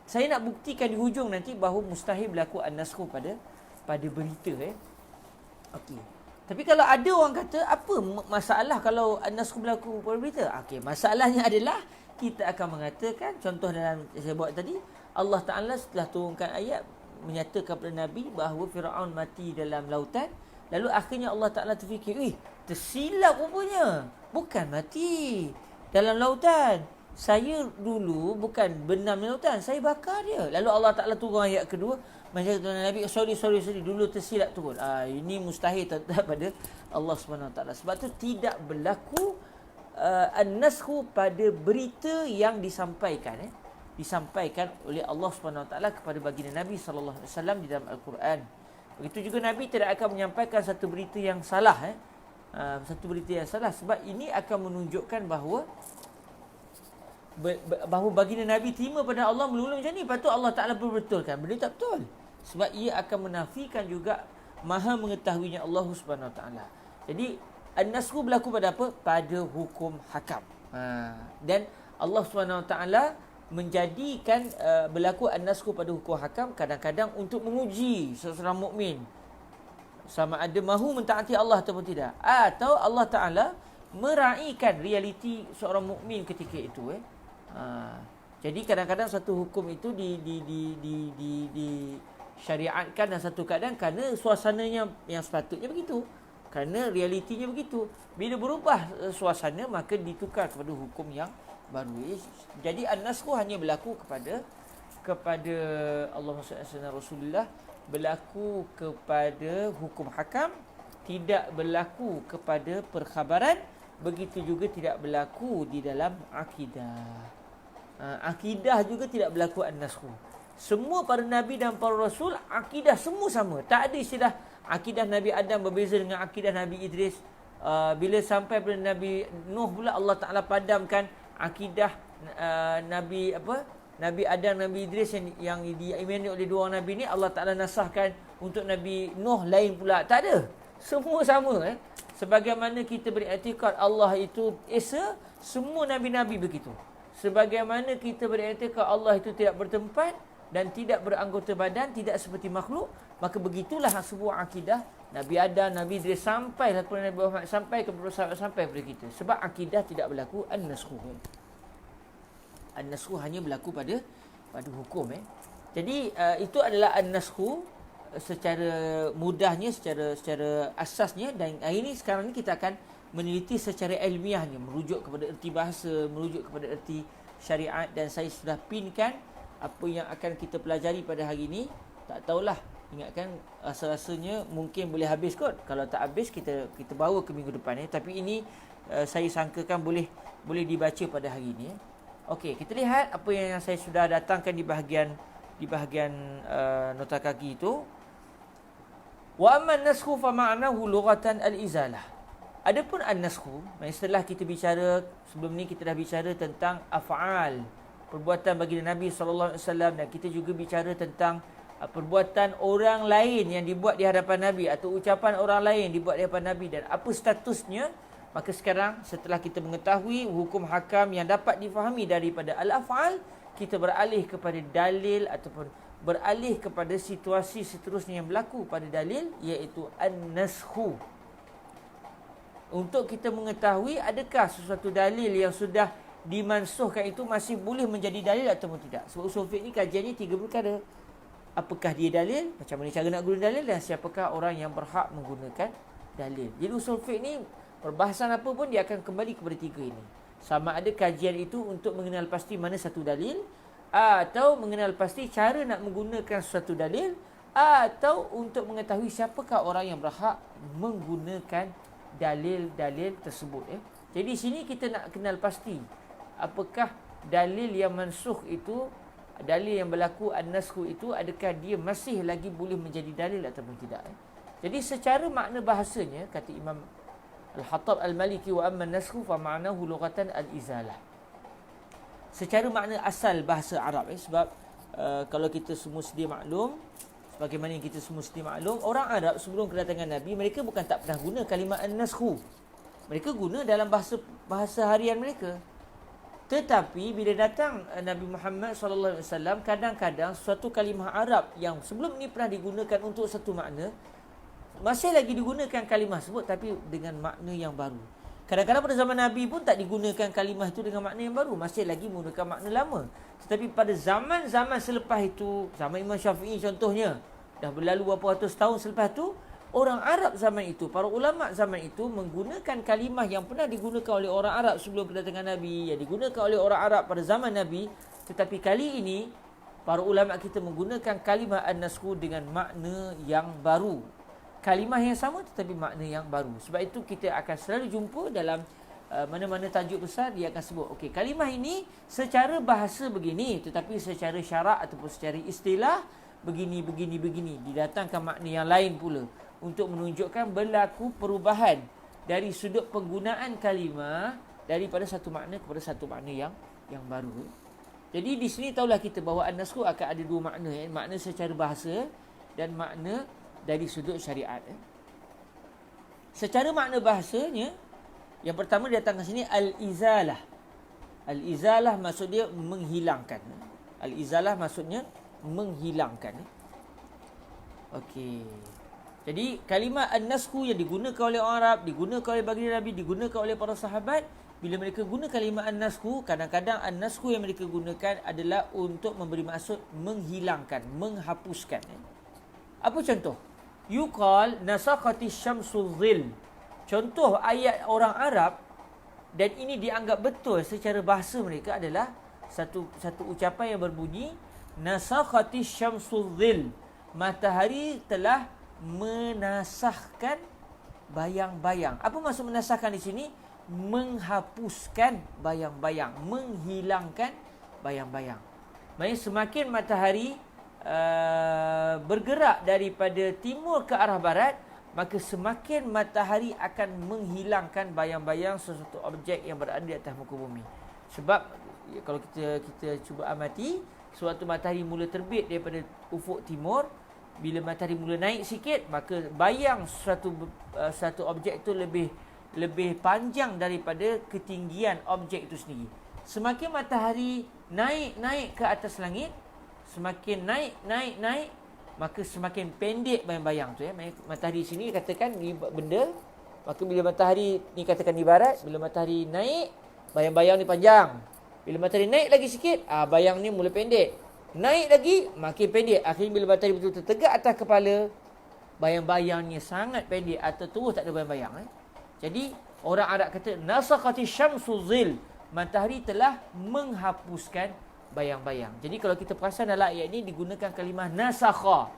saya nak buktikan di hujung nanti bahawa mustahil berlaku an-naskhu pada berita. Okey. Tapi kalau ada orang kata, apa masalah kalau an-naskhu berlaku pada berita? Okey, masalahnya adalah kita akan mengatakan, contoh dalam saya buat tadi, Allah Ta'ala setelah turunkan ayat menyatakan kepada Nabi bahawa Firaun mati dalam lautan. Lalu akhirnya Allah Ta'ala terfikir, tersilap rupanya, bukan mati dalam lautan. Saya dulu bukan benam dalam lautan, saya bakar dia. Lalu Allah Ta'ala turun ayat kedua, menyatakan Nabi, sorry, dulu tersilap turun. Ini mustahil pada Allah SWT. Sebab tu tidak berlaku an-naskhu pada berita yang disampaikan oleh Allah SWT kepada baginda Nabi SAW di dalam Al-Quran. Begitu juga Nabi tidak akan menyampaikan satu berita yang salah. Sebab ini akan menunjukkan bahawa baginda Nabi terima pada Allah mula-mula macam ni, lepas tu Allah Ta'ala berbetulkan. Benda tak betul. Sebab ia akan menafikan juga maha mengetahuinya Allah Subhanahu Wa Ta'ala. Jadi an-naskhu berlaku pada apa? Pada hukum hakam. Dan Allah Subhanahu Wa Ta'ala menjadikan berlaku an-naskhu pada hukum hakam kadang-kadang untuk menguji seseorang mukmin sama ada mahu mentaati Allah ataupun tidak, atau Allah Ta'ala meraihkan realiti seorang mukmin ketika itu. Jadi kadang-kadang satu hukum itu disyariatkan dan satu kadang kerana suasananya yang sepatutnya begitu, kerana realitinya begitu. Bila berubah suasana, maka ditukar kepada hukum yang baru. Jadi an-naskhu hanya berlaku kepada Allahumma salli ala Rasulullah, berlaku kepada hukum hakam, tidak berlaku kepada perkhabaran. Begitu juga tidak berlaku di dalam akidah. Akidah juga tidak berlaku an-naskhu. Semua para nabi dan para rasul, akidah semua sama. Tak ada istilah akidah Nabi Adam berbeza dengan akidah Nabi Idris. Bila sampai pada Nabi Nuh pula, Allah Ta'ala padamkan akidah Nabi Adam, Nabi Idris yang diimani oleh dua orang Nabi ni. Allah Ta'ala nasahkan untuk Nabi Nuh lain pula. Tak ada. Semua sama. Sebagaimana kita beriktikad Allah itu esa, semua Nabi-Nabi begitu. Sebagaimana kita beriktikad Allah itu tidak bertempat dan tidak beranggota badan, tidak seperti makhluk, maka begitulah sebuah akidah Nabi Adam, Nabi Idris, sampai kepada Nabi Muhammad, sampai kepada sahabat, sampai kepada kita. Sebab akidah tidak berlaku an-naskhu. An-naskhu hanya berlaku pada hukum. Jadi itu adalah an-naskhu secara mudahnya, secara asasnya. Dan hari ini sekarang ni kita akan meneliti secara ilmiahnya, merujuk kepada erti bahasa, merujuk kepada erti syariat. Dan saya sudah pinkan apa yang akan kita pelajari pada hari ini. Tak tahulah, ingatkan rasa-rasanya mungkin boleh habis kot. Kalau tak habis, kita bawa ke minggu depan. Tapi ini saya sangkakan boleh dibaca pada hari ini. Okey, kita lihat apa yang saya sudah datangkan di bahagian nota kaki itu. Wa amma an-naskhu fa ma'nahu lughatan al-izalah. Adapun an-naskhu, setelah kita bicara sebelum ni, kita dah bicara tentang af'al, perbuatan baginda Nabi sallallahu alaihi wasallam, dan kita juga bicara tentang perbuatan orang lain yang dibuat di hadapan Nabi, atau ucapan orang lain dibuat di hadapan Nabi, dan apa statusnya. Maka sekarang setelah kita mengetahui hukum hakam yang dapat difahami daripada al-af'al, kita beralih kepada dalil ataupun beralih kepada situasi seterusnya yang berlaku pada dalil, iaitu an-naskhu. Untuk kita mengetahui adakah sesuatu dalil yang sudah dimansuhkan itu masih boleh menjadi dalil ataupun tidak. Sebab usul fiqh ni kajiannya 3 perkara. apakah dia dalil, macam mana cara nak guna dalil, dan siapakah orang yang berhak menggunakan dalil. Jadi usul fiqh ni, perbahasan apa pun dia akan kembali kepada tiga ini. Sama ada kajian itu untuk mengenal pasti mana satu dalil, atau mengenal pasti cara nak menggunakan suatu dalil, atau untuk mengetahui siapakah orang yang berhak menggunakan dalil-dalil tersebut. Jadi sini kita nak kenal pasti apakah dalil yang mansukh itu, dalil yang berlaku an-naskh itu, adakah dia masih lagi boleh menjadi dalil ataupun tidak. Jadi secara makna bahasanya, kata Imam Al-Hattab Al-Maliki, wa amma an-naskh fa ma'nahu lughatan al-izalah. Secara makna asal bahasa Arab, sebab kalau kita semua sedia maklum, sebagaimana yang kita semua sedia maklum, orang Arab sebelum kedatangan Nabi, mereka bukan tak pernah guna kalimah an-naskh. Mereka guna dalam bahasa harian mereka. Tetapi bila datang Nabi Muhammad SAW, kadang-kadang suatu kalimah Arab yang sebelum ini pernah digunakan untuk satu makna, masih lagi digunakan kalimah tersebut tapi dengan makna yang baru. Kadang-kadang pada zaman Nabi pun tak digunakan kalimah itu dengan makna yang baru, masih lagi menggunakan makna lama. Tetapi pada zaman-zaman selepas itu, zaman Imam Syafi'i contohnya, dah berlalu beberapa ratus tahun selepas itu, orang Arab zaman itu, para ulama zaman itu menggunakan kalimah yang pernah digunakan oleh orang Arab sebelum kedatangan Nabi, yang digunakan oleh orang Arab pada zaman Nabi. Tetapi kali ini para ulama kita menggunakan kalimah an-naskh dengan makna yang baru. Kalimah yang sama tetapi makna yang baru. Sebab itu kita akan selalu jumpa dalam mana-mana tajuk besar, dia akan sebut, okey, kalimah ini secara bahasa begini, tetapi secara syarak ataupun secara istilah begini, didatangkan makna yang lain pula, untuk menunjukkan berlaku perubahan dari sudut penggunaan kalimah daripada satu makna kepada satu makna yang baru. Jadi di sini tahulah kita bahawa an-naskh akan ada dua makna, makna secara bahasa dan makna dari sudut syariat. Secara makna bahasanya, yang pertama datang ke sini al-izalah. Al-izalah maksud dia menghilangkan. Al-izalah maksudnya menghilangkan. Okey. Jadi kalimah an-naskh yang digunakan oleh orang Arab, digunakan oleh baginda Nabi, digunakan oleh para sahabat, bila mereka guna kalimah an-naskh, kadang-kadang an-naskh yang mereka gunakan adalah untuk memberi maksud menghilangkan, menghapuskan. Apa contoh? Yuqal nasakhati syamsu dhil. Contoh ayat orang Arab, dan ini dianggap betul secara bahasa mereka, adalah satu ucapan yang berbunyi nasakhati syamsu dhil. Matahari telah menasahkan bayang-bayang. Apa maksud menasahkan di sini? Menghapuskan bayang-bayang, menghilangkan bayang-bayang. Maksudnya semakin matahari bergerak daripada timur ke arah barat, maka semakin matahari akan menghilangkan bayang-bayang sesuatu objek yang berada di atas muka bumi. Sebab kalau kita cuba amati, suatu matahari mula terbit daripada ufuk timur, bila matahari mula naik sikit, maka bayang satu objek itu lebih panjang daripada ketinggian objek itu sendiri. Semakin matahari naik ke atas langit, semakin naik, maka semakin pendek bayang-bayang tu. Matahari sini katakan ni benda, maka bila matahari ni katakan di barat, bila matahari naik, bayang-bayang ni panjang. Bila matahari naik lagi sikit, bayang ni mula pendek. Naik lagi, makin pendek. Akhirnya bila matahari betul-betul tegak atas kepala, bayang-bayangnya sangat pendek atau terus tak ada bayang-bayang. Jadi orang Arab kata nasakhati syamsu dhil, matahari telah menghapuskan bayang-bayang. Jadi kalau kita perasan dalam ayat ini digunakan kalimah nasakha,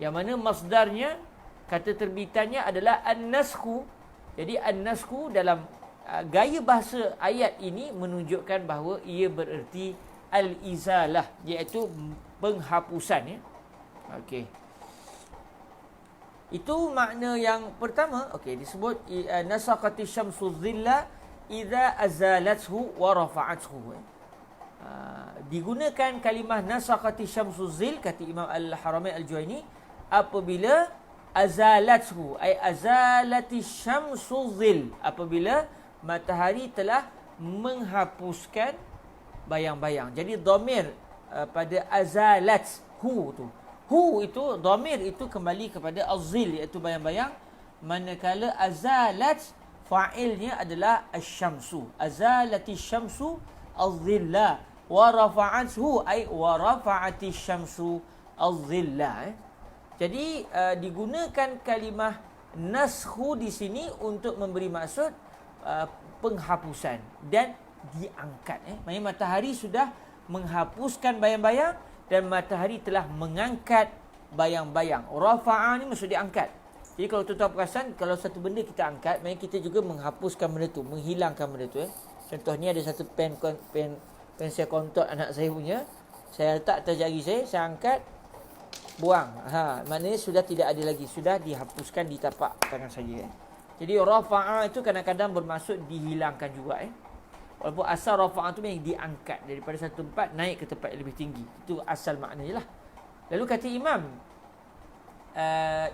yang mana masdarnya, kata terbitannya adalah an-naskh. Jadi an-naskh dalam gaya bahasa ayat ini menunjukkan bahawa ia bererti al-izalah, iaitu penghapusan. Okey. Itu makna yang pertama. Okey, disebut nasakhati syamsu dhilla idza azalathu wa rafa'athu. Digunakan kalimah nasakhati syamsu dhil, kata Imam Al-Haramain Al-Juwaini, apabila azalathu, ay azalati syamsu dhil, apabila matahari telah menghapuskan bayang-bayang. Jadi dhamir pada azalat hu tu, hu itu dhamir itu kembali kepada az-zil, iaitu bayang-bayang, manakala azalat fa'ilnya adalah asy-syamsu. Azalati syamsu az-zilla, wa rafa'athu ay wa rafa'ati syamsu az-zillah. Jadi digunakan kalimah naskhu di sini untuk memberi maksud penghapusan dan diangkat. Maksudnya matahari sudah menghapuskan bayang-bayang dan matahari telah mengangkat bayang-bayang. Rafa'a ni maksud diangkat. Jadi kalau tuan-tuan perasan, kalau satu benda kita angkat, maknanya kita juga menghapuskan benda tu, menghilangkan benda tu. Contohnya ada satu pensel kontot anak saya punya. Saya letak atas jari saya angkat, buang. Maknanya sudah tidak ada lagi, sudah dihapuskan di tapak tangan saya. Jadi rafa'a itu kadang-kadang bermaksud dihilangkan juga. Walaupun asal rafa'a itu yang diangkat daripada satu tempat naik ke tempat yang lebih tinggi. Itu asal maknanya lah. Lalu kata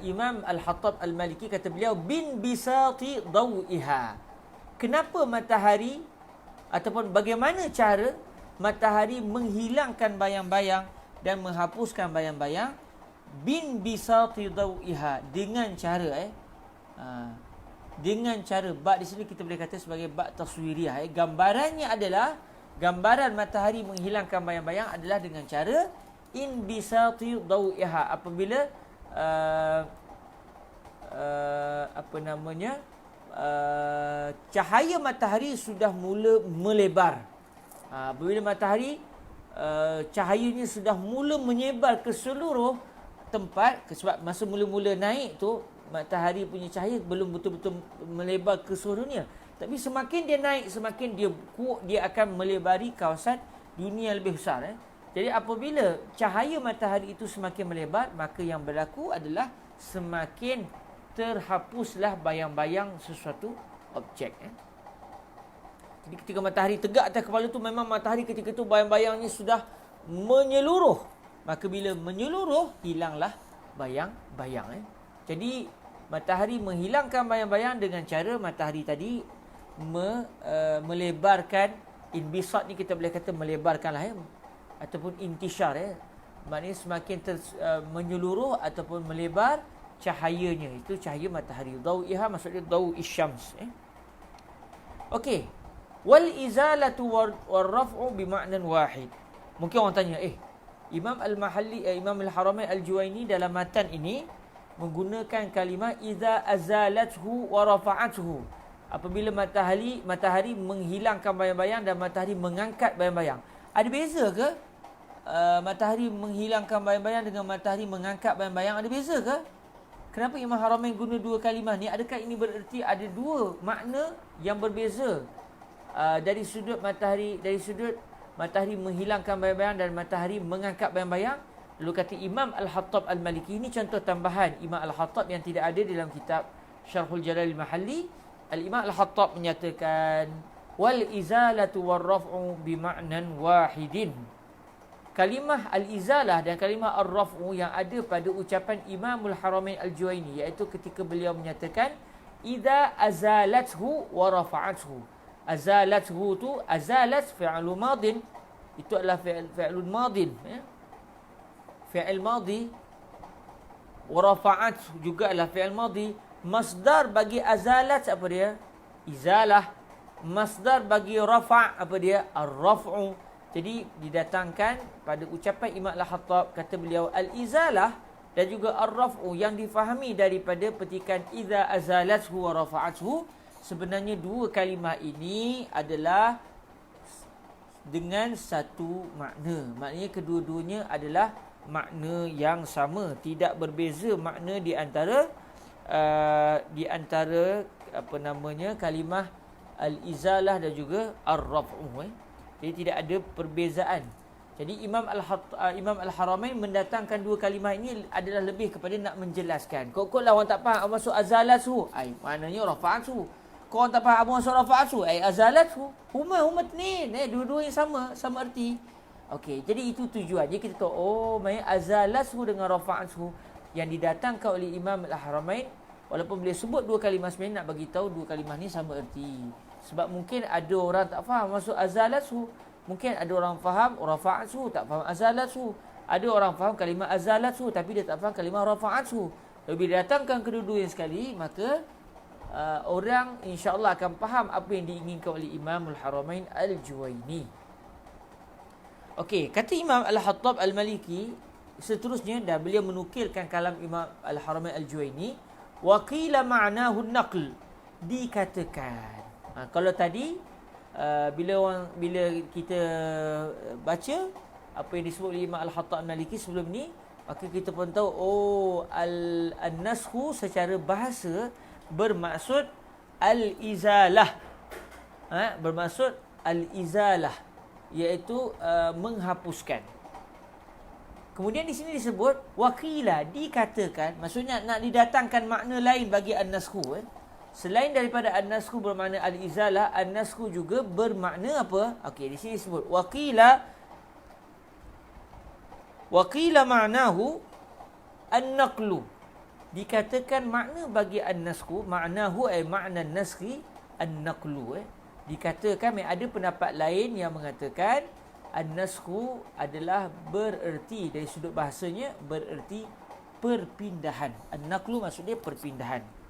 Imam Al-Hattab Al-Maliki, kata beliau, bin bisati dawiha. Kenapa matahari ataupun bagaimana cara matahari menghilangkan bayang-bayang dan menghapuskan bayang-bayang? Bin bisati dawiha, dengan cara dengan cara, bak di sini kita boleh kata sebagai bak taswiriyah. Gambarannya adalah, gambaran matahari menghilangkan bayang-bayang adalah dengan cara inbisati dawiha, apabila cahaya matahari sudah mula melebar. Apabila matahari cahayanya sudah mula menyebar ke seluruh tempat, sebab masa mula-mula naik tu matahari punya cahaya belum betul-betul melebar ke seluruh dunia. Tapi semakin dia naik, semakin dia akan melebari kawasan dunia lebih besar. Jadi apabila cahaya matahari itu semakin melebar, maka yang berlaku adalah semakin terhapuslah bayang-bayang sesuatu objek. Jadi ketika matahari tegak atas kepala tu, memang matahari ketika itu bayang-bayangnya sudah menyeluruh. Maka bila menyeluruh, hilanglah bayang-bayang. Jadi matahari menghilangkan bayang-bayang dengan cara matahari tadi melebarkan. Inbisat ni kita boleh kata melebarkanlah, ataupun intishar, maknanya semakin menyeluruh ataupun melebar cahayanya. Itu cahaya matahari. Dawiha maksudnya dawi syams. Okey. Wal izalatu war raf'u bima'nan wahid. Mungkin orang tanya, Imam Al-Mahalli, Imam Al-Haramain Al-Juwaini dalam matan ini menggunakan kalimah iza azalathu wa rafa'athu. Apabila matahari menghilangkan bayang-bayang dan matahari mengangkat bayang-bayang. Ada beza ke? Matahari menghilangkan bayang-bayang dengan matahari mengangkat bayang-bayang, ada beza ke? Kenapa Imam Haramain guna dua kalimah ni? Adakah ini bererti ada dua makna yang berbeza dari sudut matahari menghilangkan bayang-bayang dan matahari mengangkat bayang-bayang? Lalu kata Imam Al-Hattab Al-Maliki, ini contoh tambahan Imam Al-Hattab yang tidak ada dalam kitab Syarhul Jalal Al-Mahalli. Al-Imam Al-Hattab menyatakan wal izalatu war raf'u bima'nan wahidin. Kalimah al-izalah dan kalimah ar-raf'u yang ada pada ucapan Imamul Haramain Al-Juwaini, iaitu ketika beliau menyatakan idza azalathu wa rafa'athu. Azalathu tu, azalat fi'lu madin, itu adalah fi'lun madin, fi'il madi. Wa rafa'at juga adalah fi'il madi. Masdar bagi azalat apa dia? Izalah. Masdar bagi rafa' apa dia? Ar-raf'u. Jadi didatangkan pada ucapan Imam Al-Hattab, kata beliau al-izalah dan juga ar-raf'u yang difahami daripada petikan idza azalathu wa rafa'athu. Sebenarnya dua kalimah ini adalah dengan satu makna. Maknanya kedua-duanya adalah makna yang sama, tidak berbeza makna di antara kalimah al-izalah dan juga ar-raf'u. Jadi tidak ada perbezaan. Jadi Imam Al-Haramain mendatangkan dua kalimah ini adalah lebih kepada nak menjelaskan. Kok-kok lah orang tak faham apa maksud azalatu, maknanya rafa'atu. Kau orang tak faham apa maksud rafa'atu, azalatu. Huma tnin, dua-dua yang sama arti. Okey, jadi itu tujuannya kita tahu, maknanya azalatu dengan rafa'atu yang didatangkan oleh Imam Al-Haramain. Walaupun beliau sebut dua kalimah, sebenarnya nak bagi tahu dua kalimah ni sama erti. Sebab mungkin ada orang tak faham maksud azalatu. Mungkin ada orang faham rafa'atu, tak faham azalatu. Ada orang faham kalimah azalatu tapi dia tak faham kalimah rafa'atu. Bila datangkan kedua-dua yang sekali, maka orang insya-Allah akan faham apa yang diinginkan oleh Imamul Haramain Al-Juwaini. Okey, kata Imam Al-Hattab Al-Maliki, seterusnya dah beliau menukilkan kalam Imam Al-Haramain Al-Juwaini, wa qila ma'nahu an-naql, dikatakan. Kalau tadi bila kita baca apa yang disebut oleh Imam Al-Hattab Al-Maliki sebelum ni, maka kita pun tahu an-naskhu secara bahasa bermaksud al-izalah. Bermaksud al-izalah, iaitu menghapuskan. Kemudian di sini disebut waqila, dikatakan, maksudnya nak didatangkan makna lain bagi an-naskhu. Selain daripada an-naskhu bermakna al-izalah, an-naskhu juga bermakna apa? Okey, di sini disebut waqila ma'nahu an-naqlu. Dikatakan makna bagi an-naskhu, ma'nahu ay ma'na an-naskhi an-naqlu. Dikatakan ada pendapat lain yang mengatakan an-naskhu adalah bererti dari sudut bahasanya bererti perpindahan. An-naqlu maksudnya perpindahan.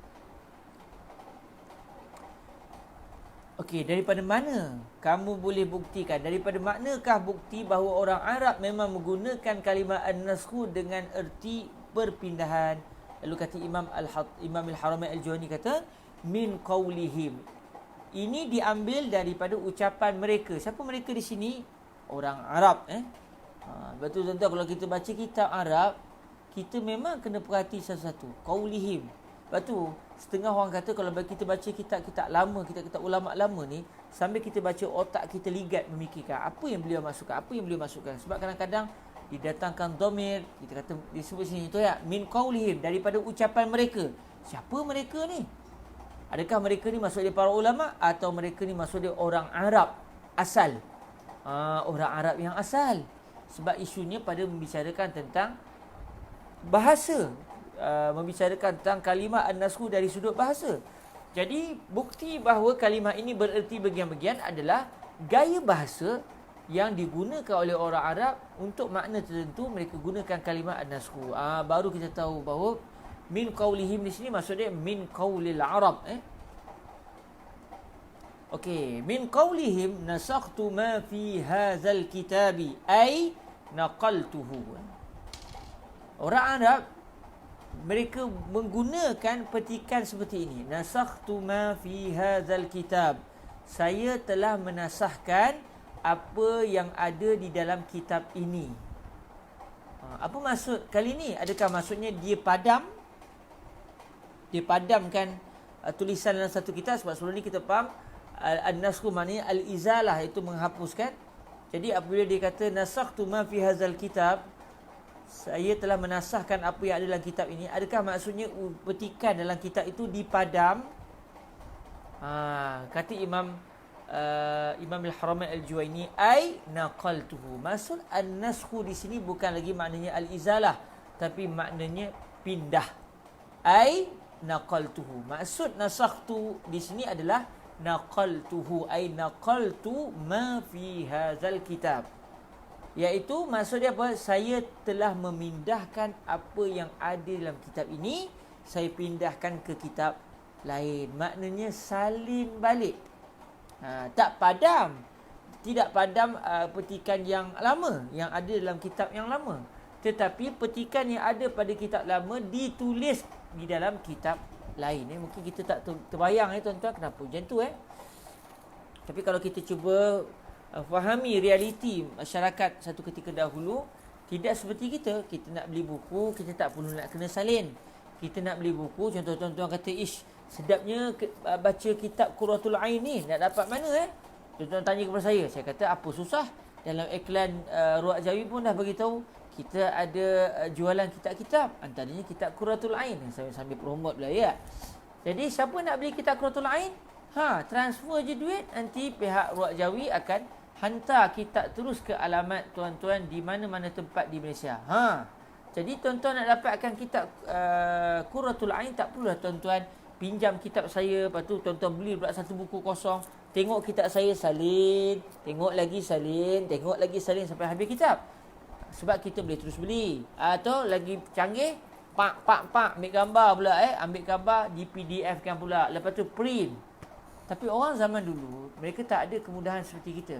Okey, daripada mana kamu boleh buktikan? Daripada manakah bukti bahawa orang Arab memang menggunakan kalimah an-naskhu dengan erti perpindahan? Lalu kata Imam Al-Haramain Al-Juwaini kata, min qaulihim. Ini diambil daripada ucapan mereka. Siapa mereka di sini? Orang Arab. Betul tuan-tuan, kalau kita baca kitab Arab, kita memang kena perhati satu-satu. Qaulihim. Betul. Setengah orang kata kalau kita baca kitab-kitab lama, kitab-kitab ulama lama ni, sambil kita baca otak kita ligat memikirkan apa yang beliau masukkan. Sebab kadang-kadang didatangkan dhamir, kita kata disebut sini tu ya, min qaulihim, daripada ucapan mereka. Siapa mereka ni? Adakah mereka ni maksud dia para ulama atau mereka ni maksud dia orang Arab asal? Orang Arab yang asal. Sebab isunya pada membicarakan tentang bahasa, membicarakan tentang kalimah an-naskhu dari sudut bahasa. Jadi bukti bahawa kalimah ini bererti bagian-bagian adalah gaya bahasa yang digunakan oleh orang Arab untuk makna tertentu. Mereka gunakan kalimah an-naskhu. Baru kita tahu bahawa min qaulihim di sini maksudnya min qaulil Arab. Okey, min qaulihim nasakhtu ma fi hadzal kitabi ay naqaltuhu. Orang Arab mereka menggunakan petikan seperti ini. Nasakhtu ma fi hadzal kitab. Saya telah menasahkan apa yang ada di dalam kitab ini. Apa maksud kali ini? Adakah maksudnya dia padam? Dia padamkan tulisan dalam satu kitab? Sebab sebelum ni kita faham an-naskhu maknanya al-izalah, itu menghapuskan. Jadi apabila dia kata nasakhtu ma fi hadzal kitab, saya telah menasahkan apa yang ada dalam kitab ini, adakah maksudnya petikan dalam kitab itu dipadam? Kata Imam Al-Haramain Al-Juwaini, ai naqaltuhu. Maksud an-naskhu di sini bukan lagi maknanya al-izalah, tapi maknanya pindah. Ai naqaltuhu. Maksud nasakhtu di sini adalah naqaltuhu, ai naqaltu ma fi hadzal kitab. Iaitu maksudnya apa? Saya telah memindahkan apa yang ada dalam kitab ini, saya pindahkan ke kitab lain. Maknanya salin balik. Tak padam. Tidak padam petikan yang lama yang ada dalam kitab yang lama. Tetapi petikan yang ada pada kitab lama ditulis di dalam kitab lain. Mungkin kita tak terbayang tuan-tuan kenapa macam tu. Tapi kalau kita cuba fahami realiti masyarakat satu ketika dahulu, tidak seperti kita. Kita nak beli buku, kita tak perlu nak kena salin. Kita nak beli buku, contoh tuan-tuan kata, sedapnya baca kitab Qurratul Ain ni, nak dapat mana? Tuan-tuan tanya kepada saya kata apa susah. Dalam iklan Ruak Jawi pun dah beritahu kita ada jualan kitab-kitab, antaranya kitab Qurratul Ain. Sambil promote pula ya. Jadi siapa nak beli kitab Qurratul Ain, transfer je duit, nanti pihak Ruak Jawi akan hantar kitab terus ke alamat tuan-tuan di mana-mana tempat di Malaysia. Jadi tuan-tuan nak dapatkan kitab Qurratul Ain, tak perlulah tuan-tuan pinjam kitab saya, lepas tu tuan-tuan beli pula satu buku kosong, tengok kitab saya salin, tengok lagi salin, tengok lagi salin sampai habis kitab. Sebab kita boleh terus beli. Atau lagi canggih, ambil gambar pula, ambil gambar di PDF kan pula, lepas tu print. Tapi orang zaman dulu, mereka tak ada kemudahan seperti kita.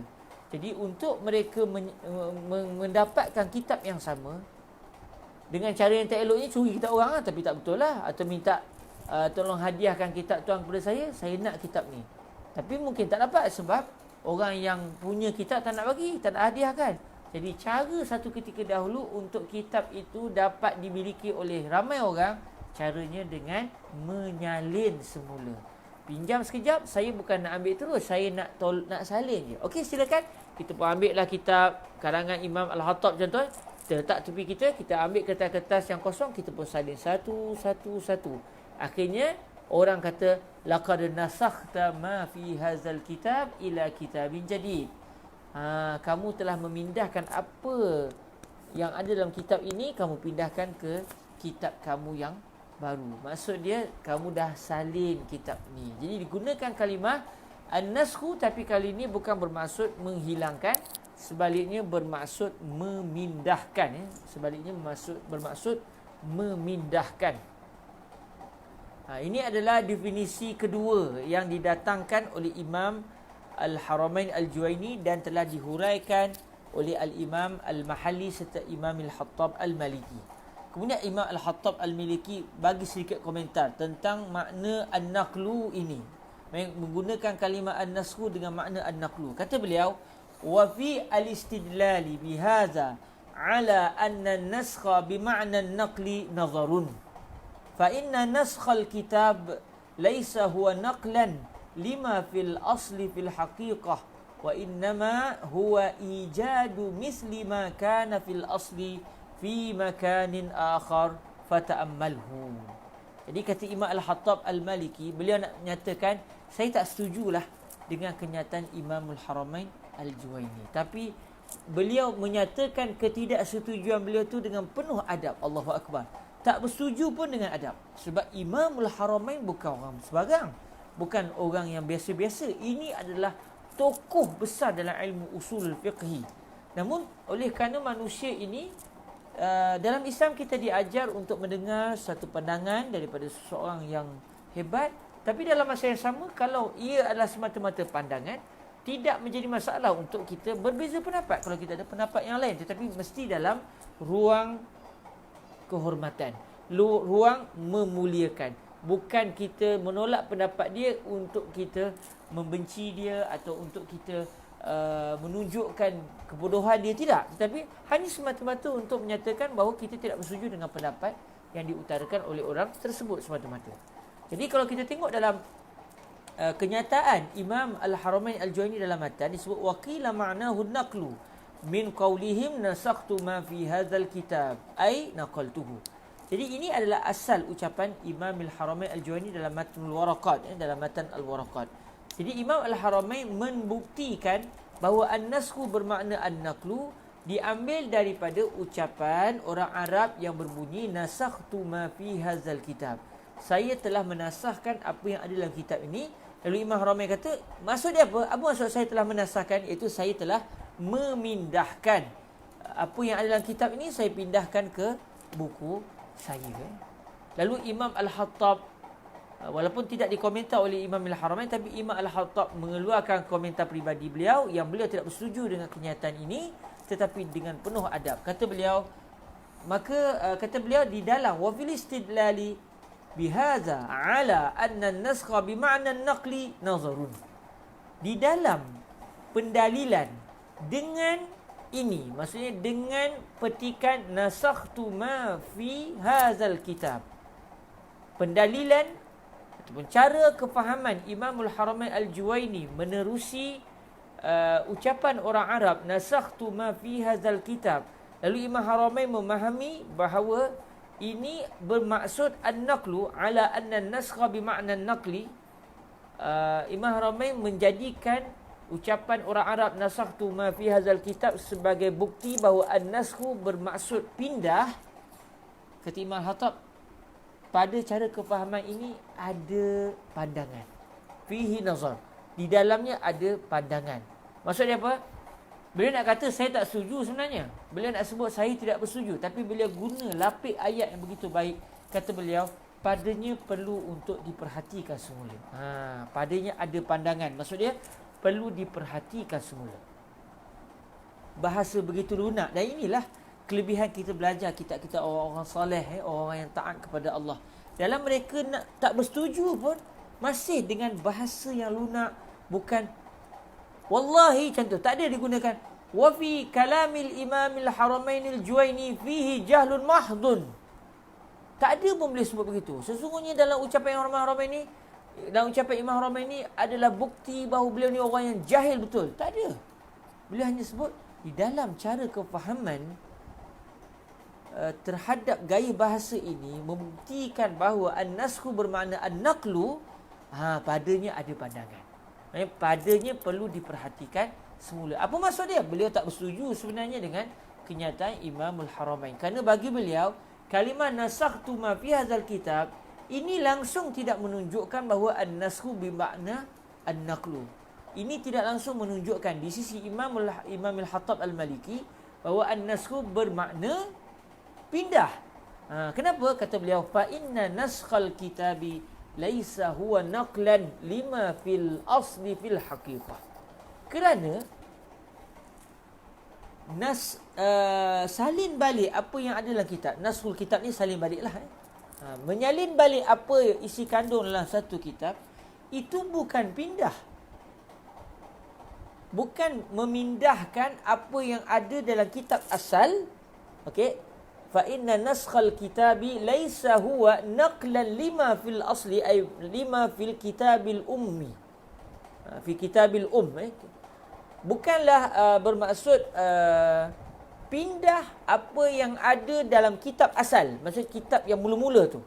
Jadi untuk mereka mendapatkan kitab yang sama dengan cara yang tak eloknya, curi kitab orang lah, tapi tak betul lah. Atau minta tolong hadiahkan kitab tuan kepada saya nak kitab ni. Tapi mungkin tak dapat sebab orang yang punya kitab tak nak bagi, tak nak hadiahkan. Jadi cara satu ketika dahulu untuk kitab itu dapat dimiliki oleh ramai orang, caranya dengan menyalin semula. Pinjam sekejap, saya bukan nak ambil terus, saya nak salin je. Okey, silakan. Kita pun ambil lah kitab karangan Imam Al-Khattab contoh. Kita letak tepi kita ambil kertas-kertas yang kosong, kita pun salin satu. Akhirnya orang kata laqad nasakhta ma fi hadzal kitab ila kitabin jadid. Kamu telah memindahkan apa yang ada dalam kitab ini, kamu pindahkan ke kitab kamu yang baru. Maksud dia kamu dah salin kitab ni. Jadi digunakan kalimah an-naskhu, tapi kali ini bukan bermaksud menghilangkan, sebaliknya bermaksud memindahkan. Sebaliknya bermaksud memindahkan. Ini adalah definisi kedua yang didatangkan oleh Imam Al-Haramain Al-Juwaini dan telah dihuraikan oleh Al-Imam Al-Mahalli serta Imam Al-Khattab Al-Maliki. Kemudian Imam Al-Khattab Al-Maliki bagi sedikit komentar tentang makna an-naqlu ini, menggunakan kalimah an-naskhu dengan makna an-naqlu. Kata beliau, wa fi al-istidlali bihadza ala anna an-naskha bima'na an-naqli nazarun. Fa inna naskhal kitab laysa huwa naqlan lima fil asli fil haqiqah, wa innama huwa ijadu misli ma kana fil asli fi makanin akhar fata'ammalhu. Jadi kata Imam Al-Khattab Al-Maliki, beliau nak menyatakan saya tak setujulah dengan kenyataan Imam Al-Haramain Al-Juwaini, tapi beliau menyatakan ketidaksetujuan beliau tu dengan penuh adab. Allahu Akbar. Tak bersetuju pun dengan adab. Sebab Imam Al-Haramain bukan orang sebarang, bukan orang yang biasa-biasa. Ini adalah tokoh besar dalam ilmu usul fiqhi. Namun oleh kerana manusia ini, dalam Islam kita diajar untuk mendengar satu pandangan daripada seseorang yang hebat, tapi dalam masa yang sama, kalau ia adalah semata-mata pandangan, tidak menjadi masalah untuk kita berbeza pendapat kalau kita ada pendapat yang lain, tetapi mesti dalam ruang kehormatan, ruang memuliakan. Bukan kita menolak pendapat dia untuk kita membenci dia atau untuk kita menunjukkan kebodohan dia, tidak. Tetapi hanya semata-mata untuk menyatakan bahawa kita tidak bersetuju dengan pendapat yang diutarakan oleh orang tersebut semata-mata. Jadi kalau kita tengok dalam kenyataan Imam Al-Haramain Al-Juwaini dalam matan disebut waqila ma'nahu naqlu min qawlihim nasakhtu ma fi hadzal kitab ay naqaltuhu. Jadi ini adalah asal ucapan Imam Al-Haramain Al-Juwaini dalam matan Al-Waraqat, dalam matan Al-Waraqat. Jadi Imam Al-Haramain membuktikan bahawa an-naskhu bermakna an-naqlu diambil daripada ucapan orang Arab yang berbunyi nasakhtu ma fi hadzal kitab. Saya telah menasahkan apa yang ada dalam kitab ini. Lalu Imam Haramain kata, maksud dia apa? Apa maksud saya telah menasahkan? Iaitu saya telah memindahkan apa yang ada dalam kitab ini, saya pindahkan ke buku saya. Lalu Imam Al-Khattab, walaupun tidak dikomentar oleh Imam Al-Haramain, tapi Imam Al-Khattab mengeluarkan komentar peribadi beliau yang beliau tidak bersetuju dengan kenyataan ini, tetapi dengan penuh adab. Kata beliau, kata beliau di dalam wa fil istidlali bihadza ala anna an-naskha bima'na an-naqli nazarun. Di dalam pendalilan dengan ini, maksudnya dengan petikan nasakhtu ma fi hadzal kitab, pendalilan ataupun cara kefahaman Imam Al-Haramain Al-Juwaini menerusi ucapan orang Arab nasakhtu ma fi hadzal kitab. Lalu Imam Haramain memahami bahawa ini bermaksud an-naqlu ala anna an-naskha bima'na an-naqli. Imam Haramain menjadikan ucapan orang Arab nasakhtu ma fi hadzal kitab sebagai bukti bahawa an-naskhu bermaksud pindah. Kata Imam Al-Khattab, pada cara kefahaman ini ada pandangan. Fihi nazar. Di dalamnya ada pandangan. Maksudnya apa? Beliau nak kata saya tak setuju sebenarnya. Beliau nak sebut saya tidak bersetuju, tapi beliau guna lapik ayat yang begitu baik. Kata beliau, padanya perlu untuk diperhatikan semula. Padanya ada pandangan. Maksud dia perlu diperhatikan semula. bahasa begitu lunak. Dan inilah kelebihan kita belajar kita orang-orang soleh, orang yang taat kepada Allah. Dalam mereka tak bersetuju pun masih dengan bahasa yang lunak, bukan wallahi contoh tak ada digunakan wa fi kalamil imamil haramainil juwaini fihi jahlun mahdun. Tak ada pun boleh sebut begitu. Sesungguhnya dalam ucapan Imam Haramain ini, dalam ucapan Imam Haramain ini adalah bukti bahawa beliau ni orang yang jahil betul. Tak ada. Beliau hanya sebut di dalam cara kefahaman terhadap gaya bahasa ini membuktikan bahawa an-naskhu bermakna an-naqlu, padanya ada pandangan. Maksudnya padanya perlu diperhatikan semula. Apa maksud dia? Beliau tak bersetuju sebenarnya dengan kenyataan Imamul Haramain. Kerana bagi beliau kalimah nasakhtu ma fi hadzal kitab ini langsung tidak menunjukkan bahawa an-naskhu bermakna an-naqlu. Ini tidak langsung menunjukkan di sisi Imam Al-Hattab Al-Maliki bahawa an-naskhu bermakna pindah. Kenapa? Kata beliau, fa inna naskhal kitabi laisa huwa naqlan lima fil asli fil haqiqah. Kerana salin balik apa yang ada dalam kitab. Naskhul kitab ni salin baliklah. Menyalin balik apa isi kandung dalam satu kitab itu bukan pindah. Bukan memindahkan apa yang ada dalam kitab asal. Okey. Fa inna naskhal kitabi laisa huwa naqlan lima fil asli ay lima fil kitabil ummi. Fi kitabil bukanlah bermaksud pindah apa yang ada dalam kitab asal. Maksud kitab yang mula-mula tu.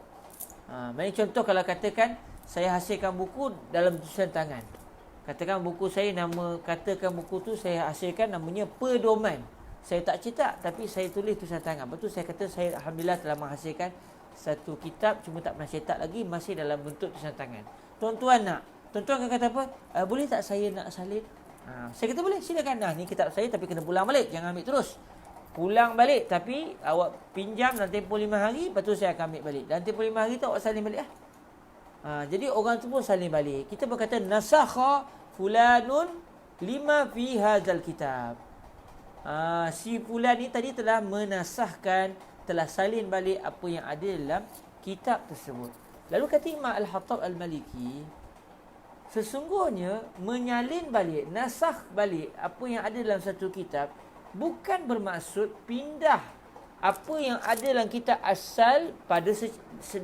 Maksudnya contoh kalau katakan saya hasilkan buku dalam tulisan tangan. Katakan buku saya katakan buku tu saya hasilkan namanya Pedoman. Saya tak cetak tapi saya tulis tulisan tangan. Lepas tu saya kata saya alhamdulillah telah menghasilkan satu kitab cuma tak pernah cetak lagi, masih dalam bentuk tulisan tangan. Tuan-tuan akan kata apa? Boleh tak saya nak salin? Saya kata boleh, silakan. Ni kitab saya tapi kena pulang balik, jangan ambil terus. Pulang balik tapi awak pinjam dalam tempoh 5 hari, lepas tu saya akan ambil balik. Dalam tempoh 5 hari tu awak salin balik . Jadi orang tu pun salin balik. Kita berkata nasakha fulanun lima fi hadzal kitab. Si fulan ni tadi telah menasahkan, telah salin balik apa yang ada dalam kitab tersebut. Lalu kata Imam Al-Hattab Al-Maliki, sesungguhnya menyalin balik, nasakh balik apa yang ada dalam satu kitab bukan bermaksud pindah apa yang ada dalam kitab asal pada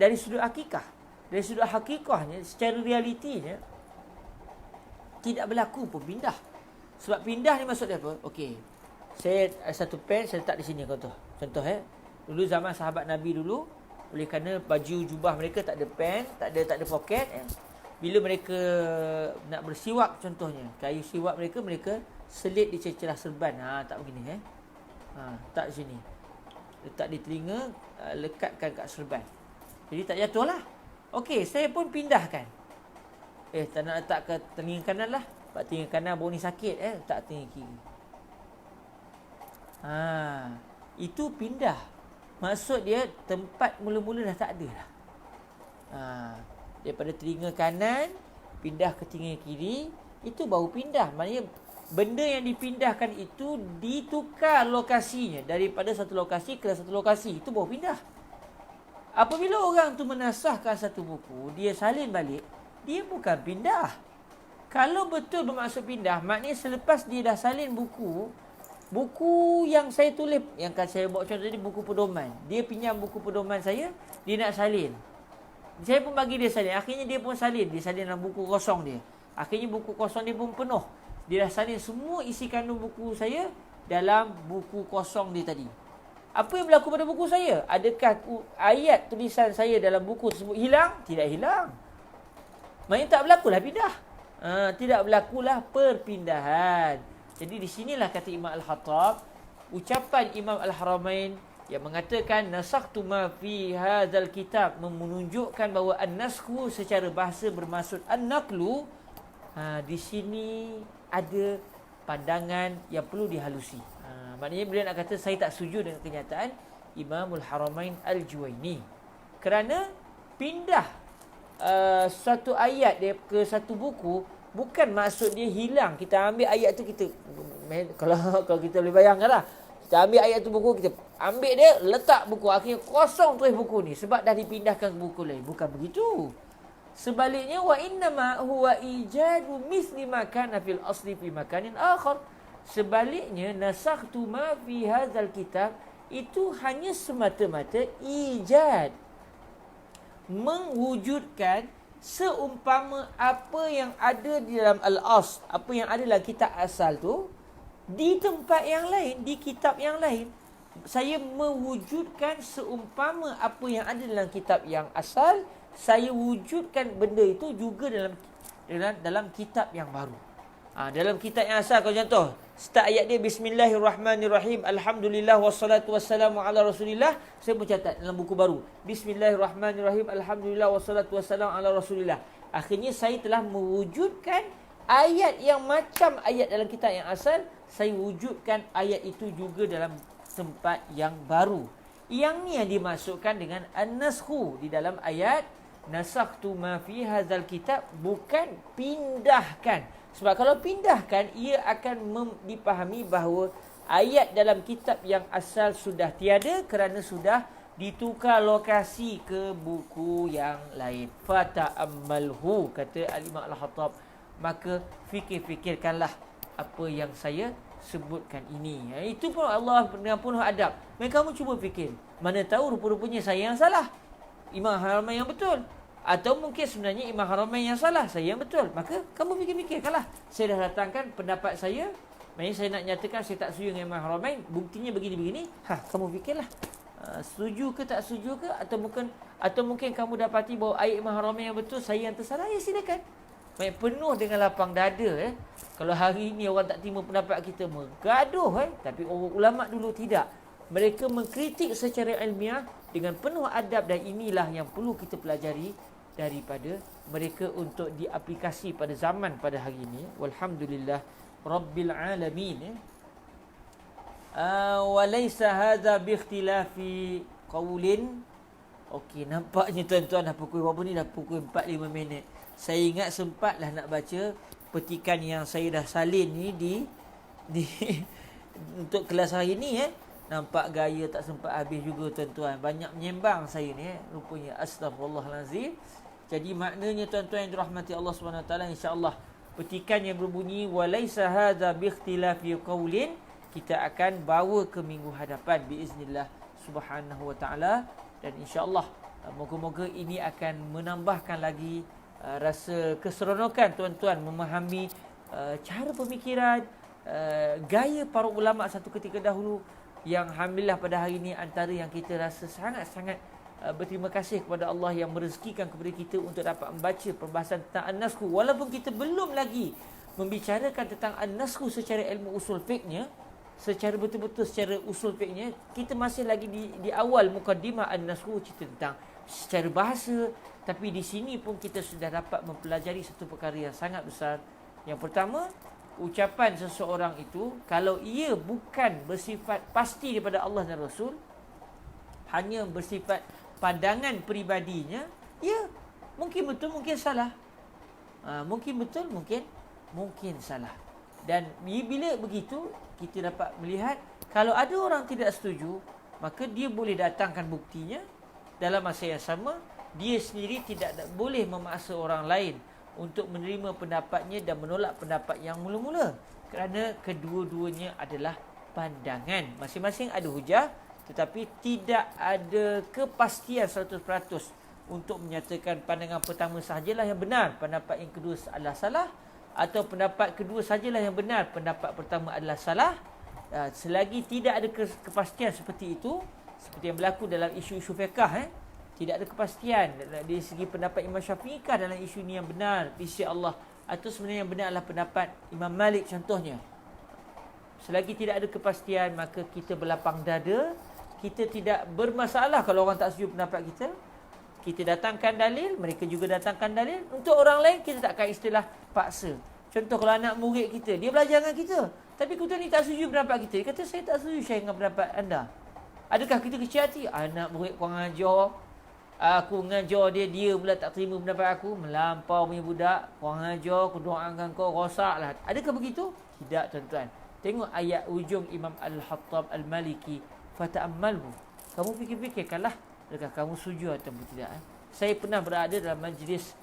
dari sudut hakikah. Dari sudut hakikahnya, secara realitinya tidak berlaku pun pindah. Sebab pindah ni maksud dia apa? Okey. Saya satu pen saya letak di sini contoh. Dulu zaman sahabat Nabi dulu, oleh kerana baju jubah mereka tak ada pen, tak ada poket bila mereka nak bersiwak contohnya, kayu siwak mereka selit di celah serban. Tak begini tak di sini. Letak di telinga, lekatkan kat serban. Jadi tak jatuhlah. Okey, saya pun pindahkan. Tak nak letak ke telinga kanan lah. Sebab telinga kanan baru ni sakit, letak telinga kiri. Itu pindah. Maksud dia tempat mula-mula dah tak ada lah. Daripada telinga kanan pindah ke telinga kiri, itu baru pindah. Maknanya benda yang dipindahkan itu ditukar lokasinya daripada satu lokasi ke satu lokasi, itu baru pindah. Apabila orang tu menasahkan satu buku, dia salin balik, dia bukan pindah. Kalau betul bermaksud pindah, maknanya selepas dia dah salin buku yang saya tulis, yang saya buat contoh tadi, buku pedoman, dia pinjam buku pedoman saya, dia nak salin. Saya pun bagi dia salin. Akhirnya dia pun salin. Dia salin dalam buku kosong dia. Akhirnya buku kosong dia pun penuh. Dia dah salin semua isi kandung buku saya dalam buku kosong dia tadi. Apa yang berlaku pada buku saya? Adakah ayat tulisan saya dalam buku tersebut hilang? Tidak hilang. Maksudnya tak berlakulah pindah. Tidak berlakulah perpindahan. Jadi di sinilah kata Imam Al-Hattab, ucapan Imam Al-Haramain yang mengatakan nasakhtu ma fi hadzal kitab menunjukkan bahawa an-naskhu secara bahasa bermaksud an-naqlu. Di sini ada pandangan yang perlu dihalusi. Maknanya beliau nak kata saya tak setuju dengan kenyataan Imamul Haramain Al-Juwaini. Kerana pindah satu ayat dia ke satu buku bukan maksud dia hilang. Kita ambil ayat tu, kita Kalau kita boleh bayangkan lah. Kita ambil ayat tu buku, kita ambil dia, letak buku. Akhirnya kosong terus buku ni. Sebab dah dipindahkan ke buku lain. Bukan begitu. Sebaliknya, wa innama huwa ijadu misli ma kana fil asli fi makanin akhar. Sebaliknya, nasakhtu ma fi hadzal kitab, itu hanya semata-mata ijad. Mewujudkan seumpama apa yang ada di dalam al-asl, apa yang ada dalam kitab asal tu, di tempat yang lain, di kitab yang lain. Saya mewujudkan seumpama apa yang ada dalam kitab yang asal, saya wujudkan benda itu juga dalam kitab yang baru. Dalam kitab yang asal, kalau contoh, start ayat dia Bismillahirrahmanirrahim, Alhamdulillah wassalatu wassalamu ala Rasulillah. Saya pun catat dalam buku baru, Bismillahirrahmanirrahim, Alhamdulillah wassalatu wassalamu ala Rasulillah. Akhirnya saya telah mewujudkan ayat yang macam ayat dalam kitab yang asal, saya wujudkan ayat itu juga dalam tempat yang baru. Yang ni yang dimasukkan dengan an-naskhu di dalam ayat nasakhtu ma fi hadzal kitab, bukan pindahkan. Sebab kalau pindahkan, ia akan dipahami bahawa ayat dalam kitab yang asal sudah tiada kerana sudah ditukar lokasi ke buku yang lain. Fata'ammalhu, kata Al-Imam Al-Khattab, maka fikir-fikirkanlah apa yang saya sebutkan ini. Itu pun Allah dengan penuh adab. Mereka kamu cuba fikir. Mana tahu rupa-rupanya saya yang salah, Imam Haramain yang betul. Atau mungkin sebenarnya Imam Haramain yang salah, saya yang betul. Maka kamu fikir-fikirkanlah. Saya dah datangkan pendapat saya. Maksudnya saya nak nyatakan saya tak setuju dengan Imam Haramain. Buktinya begini-begini. Kamu fikirlah. Setuju ke tak setuju ke? Atau mungkin kamu dapati bahawa ayat Imam Haramain yang betul, saya yang tersalah. Ya silakan. Penuh dengan lapang dada. Kalau hari ini orang tak terima pendapat kita, mengaduh. Tapi orang ulama dulu tidak. Mereka mengkritik secara ilmiah dengan penuh adab, dan inilah yang perlu kita pelajari daripada mereka untuk diaplikasi pada zaman pada hari ini. Walhamdulillah Rabbil Alamin. Walaysa hadha biikhtilafi qawlin. Okey, nampaknya tuan-tuan dah pukul berapa ni? Dah pukul 4-5 minit. Saya ingat sempatlah nak baca petikan yang saya dah salin ni di untuk kelas hari ni. Nampak gaya tak sempat habis juga tuan-tuan. Banyak menyembang saya ni rupanya. Astaghfirullahalazim. Jadi maknanya tuan-tuan yang dirahmati Allah SWT, insya-Allah petikan yang berbunyi walaisa hadza biikhtilafi qaulin, kita akan bawa ke minggu hadapan biiznillah subhanahu wa taala. Dan insya-Allah moga-moga ini akan menambahkan lagi rasa keseronokan tuan-tuan memahami cara pemikiran, gaya para ulama satu ketika dahulu, yang alhamdulillah pada hari ini antara yang kita rasa sangat-sangat berterima kasih kepada Allah yang merezekikan kepada kita untuk dapat membaca perbahasan tentang an-naskhu. Walaupun kita belum lagi membicarakan tentang an-naskhu secara ilmu usul fiqhnya, secara betul-betul secara usul fiqhnya, kita masih lagi di awal mukaddimah an-naskhu, cerita tentang secara bahasa. Tapi di sini pun kita sudah dapat mempelajari satu perkara yang sangat besar. Yang pertama, ucapan seseorang itu kalau ia bukan bersifat pasti daripada Allah dan Rasul, hanya bersifat pandangan peribadinya, ya mungkin betul, mungkin salah. Mungkin betul, mungkin salah. Dan bila begitu, kita dapat melihat kalau ada orang tidak setuju, maka dia boleh datangkan buktinya. Dalam masa yang sama, dia sendiri tidak boleh memaksa orang lain untuk menerima pendapatnya dan menolak pendapat yang mula-mula, kerana kedua-duanya adalah pandangan. Masing-masing ada hujah, tetapi tidak ada kepastian 100% untuk menyatakan pandangan pertama sahajalah yang benar, pendapat yang kedua adalah salah, atau pendapat kedua sahajalah yang benar, pendapat pertama adalah salah. Selagi tidak ada kepastian seperti itu, seperti yang berlaku dalam isu-isu fiqh, tidak ada kepastian dari segi pendapat Imam Syafi'i dalam isu ini yang benar di sisi Allah, atau sebenarnya yang benar adalah pendapat Imam Malik contohnya. Selagi tidak ada kepastian, maka kita berlapang dada. Kita tidak bermasalah kalau orang tak setuju pendapat kita. Kita datangkan dalil, mereka juga datangkan dalil. Untuk orang lain, kita takkan istilah paksa. Contoh kalau anak murid kita, dia belajar dengan kita, tapi kita ni tak setuju pendapat kita. Dia kata, saya tak setuju saya dengan pendapat anda. Adakah kita kecil hati? Anak murid kurang ajar, aku mengajar dia pula tak terima pendapat aku. Melampau punya budak, kurang ajar, aku doakan kau, rosaklah. Adakah begitu? Tidak tuan-tuan. Tengok ayat ujung Imam Al-Hattab Al-Maliki, fata'ammalhu. Kamu fikir-fikirkanlah, adakah kamu setuju ataupun tidak. Saya pernah berada dalam majlis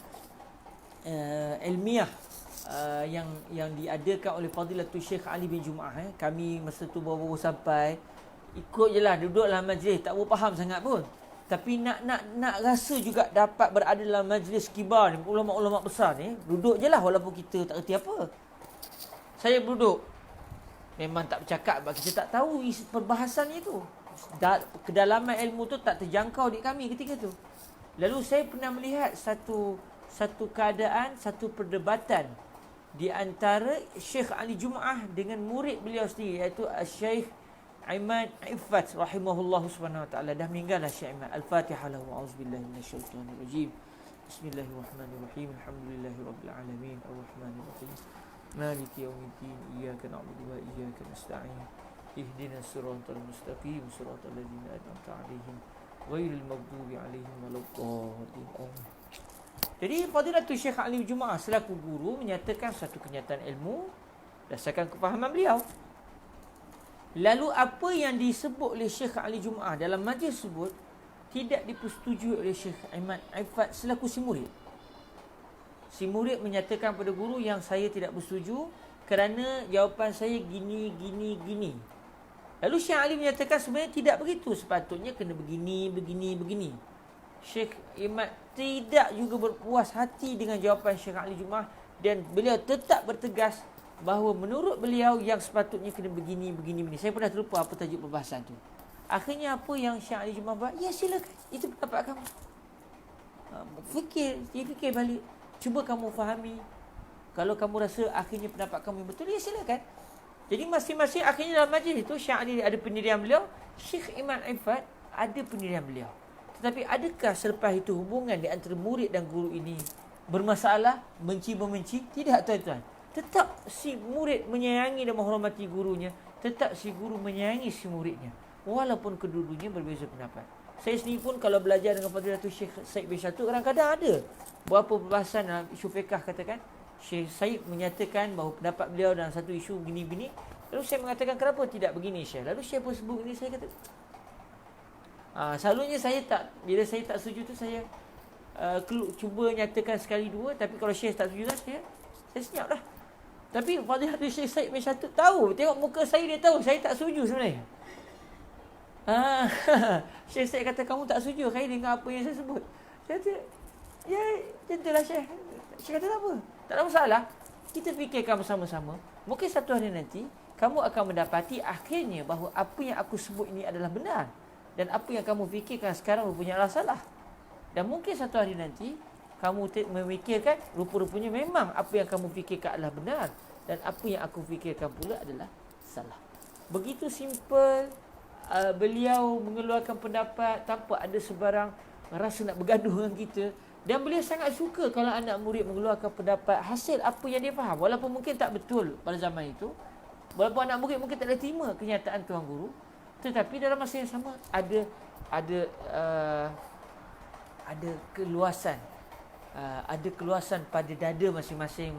ilmiah yang diadakan oleh Fadilatul Syekh Ali bin Jumaah. Kami masa tu baru sampai, ikut je lah, duduk dalam majlis, tak faham sangat pun. Tapi nak rasa juga dapat berada dalam majlis kibar ni, ulama-ulama besar ni, duduk je lah walaupun kita tak erti apa. Saya duduk, memang tak bercakap sebab kita tak tahu isi perbahasan itu. Kedalaman ilmu tu tak terjangkau di kami ketika tu. Lalu saya pernah melihat satu keadaan, satu perdebatan di antara Syekh Ali Jumaah dengan murid beliau sendiri, iaitu Syekh Imad Iffat rahimahullah subhanahu wa ta'ala. Dah meninggal lah Syekh Imad. Al-Fatihah lahu a'udzubillahi minasyaitanirrajim. Bismillahirrahmanirrahim. Alhamdulillahi rabbil alamin. Ar-Rahmanirrahim. Maliki yaumiddin. Iyyaka na'budu wa iyyaka nasta'in. Ihdinas siratal mustaqim. Siratal ladzina an'amta 'alaihim ghairil maghdubi 'alaihim waladdallin. Jadi Fadilatul Syekh Ali Jumaah selaku guru menyatakan satu kenyataan ilmu berdasarkan kefahaman beliau. Lalu apa yang disebut oleh Syekh Ali Jumaah dalam majlis tersebut tidak dipersetujui oleh Syekh Imad Iffat selaku si murid. Si murid menyatakan pada guru yang saya tidak bersetuju kerana jawapan saya gini. Lalu Syekh Ali menyatakan sebenarnya tidak begitu, sepatutnya kena begini. Syekh Imad tidak juga berpuas hati dengan jawapan Syekh Ali Jumaah dan beliau tetap bertegas bahawa menurut beliau yang sepatutnya kena begini. Saya pernah terlupa apa tajuk perbahasan tu. Akhirnya apa yang Syekh Ali Jumaah buat? Ya silakan, itu pendapat kamu. Fikir balik. Cuba kamu fahami. Kalau kamu rasa akhirnya pendapat kamu yang betul, ya silakan. Jadi masing-masing akhirnya dalam majlis itu Syekh Ali ada pendirian beliau, Syekh Imad Iffat ada pendirian beliau. Tetapi adakah selepas itu hubungan di antara murid dan guru ini bermasalah, benci-membenci? Tidak, tuan-tuan. Tetap si murid menyayangi dan menghormati gurunya, tetap si guru menyayangi si muridnya, walaupun kedua-duanya berbeza pendapat. Saya sendiri pun kalau belajar dengan Fadilatul Syekh Said bin Syatu, kadang-kadang ada beberapa perbahasan dalam isu fiqh, katakan Syekh Said menyatakan bahawa pendapat beliau dalam satu isu begini. Lalu saya mengatakan, kenapa tidak begini Syekh? Lalu Syekh pun sebut ini, saya kata selalunya saya tak, bila saya tak setuju tu saya cuba nyatakan sekali dua. Tapi kalau Syekh tak setuju kan, saya senyap lah. Tapi Fadilatul Syekh Said bin Syatu tahu, tengok muka saya, dia tahu saya tak setuju sebenarnya. Syekh Said kata, kamu tak setuju kait dengan apa yang saya sebut? Saya kata, ya tentulah Syekh. Syekh kata, tak apa, tak ada masalah. Kita fikirkan bersama-sama. Mungkin satu hari nanti kamu akan mendapati akhirnya bahawa apa yang aku sebut ini adalah benar, dan apa yang kamu fikirkan sekarang rupanya salah. Dan mungkin satu hari nanti kamu memikirkan rupa-rupanya memang apa yang kamu fikirkan adalah benar, dan apa yang aku fikirkan pula adalah salah. Begitu simple. Beliau mengeluarkan pendapat tanpa ada sebarang rasa nak bergaduh dengan kita. Dan beliau sangat suka kalau anak murid mengeluarkan pendapat hasil apa yang dia faham, walaupun mungkin tak betul pada zaman itu, walaupun anak murid mungkin tak boleh terima kenyataan tuan guru, tetapi dalam masa yang sama ada keluasan, ada keluasan pada dada masing-masing,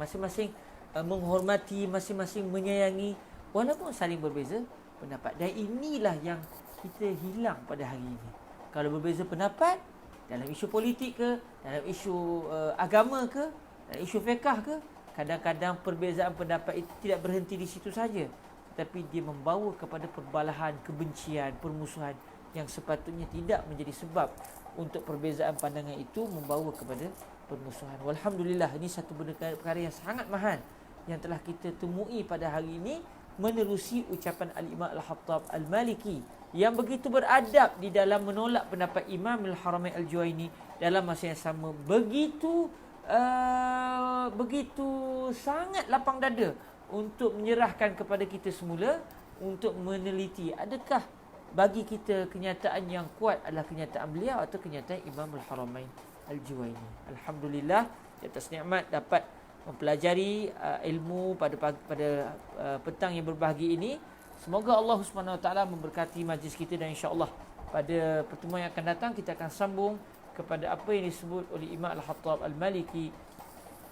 menghormati, masing-masing menyayangi walaupun saling berbeza pendapat. Dan inilah yang kita hilang pada hari ini. Kalau berbeza pendapat dalam isu politik ke, dalam isu agama ke, dalam isu fiqh ke, kadang-kadang perbezaan pendapat itu tidak berhenti di situ saja, tetapi dia membawa kepada perbalahan, kebencian, permusuhan yang sepatutnya tidak menjadi sebab untuk perbezaan pandangan itu membawa kepada permusuhan. Walhamdulillah, ini satu perkara yang sangat mahal yang telah kita temui pada hari ini menerusi ucapan Al-Imam Al-Hattab Al-Maliki yang begitu beradab di dalam menolak pendapat Imam Al-Haramain Al-Juwaini, dalam masa yang sama begitu sangat lapang dada untuk menyerahkan kepada kita semula untuk meneliti adakah bagi kita kenyataan yang kuat adalah kenyataan beliau atau kenyataan Imam Al-Haramain Al-Juwaini. Alhamdulillah, di atas nikmat dapat mempelajari ilmu pada petang yang berbahagia ini. Semoga Allah Subhanahu Wa Taala memberkati majlis kita, dan insya-Allah pada pertemuan yang akan datang kita akan sambung kepada apa yang disebut oleh Imam Al-Hattab Al-Maliki,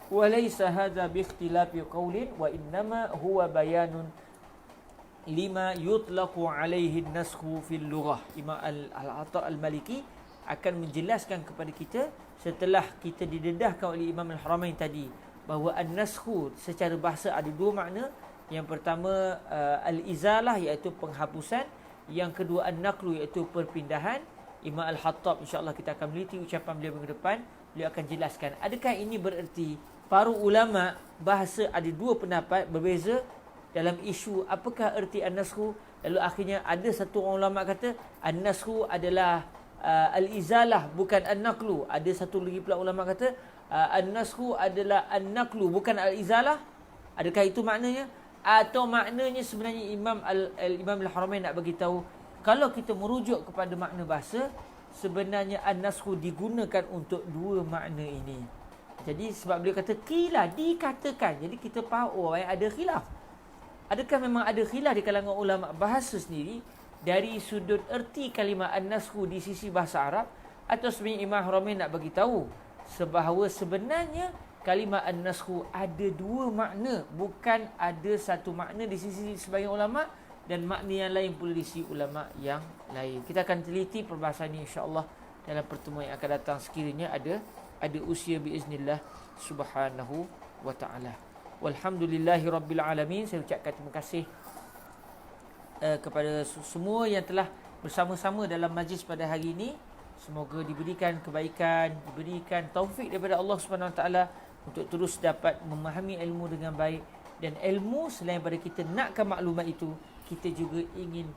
wa laysa hadza bi ikhtilafi qawlin wa innama huwa bayanun lima yutlaqu alaihi an-naskhu fil lughah. Imam Al-Atha Al-Maliki akan menjelaskan kepada kita setelah kita didedahkan oleh Imam Al-Haramain tadi bahawa an-naskhu secara bahasa ada dua makna. Yang pertama al-izalah iaitu penghapusan, yang kedua an-naqlu iaitu perpindahan. Imam Al-Hattab insya-Allah kita akan meliti ucapan beliau minggu depan. Beliau akan jelaskan adakah ini bererti para ulama bahasa ada dua pendapat berbeza dalam isu apakah erti an-naskhu. Lalu akhirnya ada satu orang ulama kata an-naskhu adalah al-izalah bukan an-naqlu. Ada satu lagi pula ulama kata an-naskhu adalah an-naqlu bukan al-izalah. Adakah itu maknanya? Atau maknanya sebenarnya Imam Al-Haramain nak bagi tahu kalau kita merujuk kepada makna bahasa, sebenarnya an-naskhu digunakan untuk dua makna ini. Jadi sebab beliau kata qila, dikatakan. Jadi kita faham ada khilaf. Adakah memang ada khilaf di kalangan ulama bahasa sendiri dari sudut erti kalimah an-naskhu di sisi bahasa Arab, atau sebenarnya Imam Haramain nak bagi tahu bahawa sebenarnya kalimah an-naskhu ada dua makna, bukan ada satu makna di sisi sebahagian ulama dan makna yang lain pula di sisi ulama yang lain. Kita akan teliti perbahasan ini insya-Allah dalam pertemuan yang akan datang sekiranya ada usia biiznillah subhanahu wa taala. Walhamdulillahirabbil alamin. Saya ucapkan terima kasih kepada semua yang telah bersama-sama dalam majlis pada hari ini. Semoga diberikan kebaikan, diberikan taufik daripada Allah Subhanahu wa taala untuk terus dapat memahami ilmu dengan baik, dan ilmu selain daripada kita nakkan maklumat itu, kita juga ingin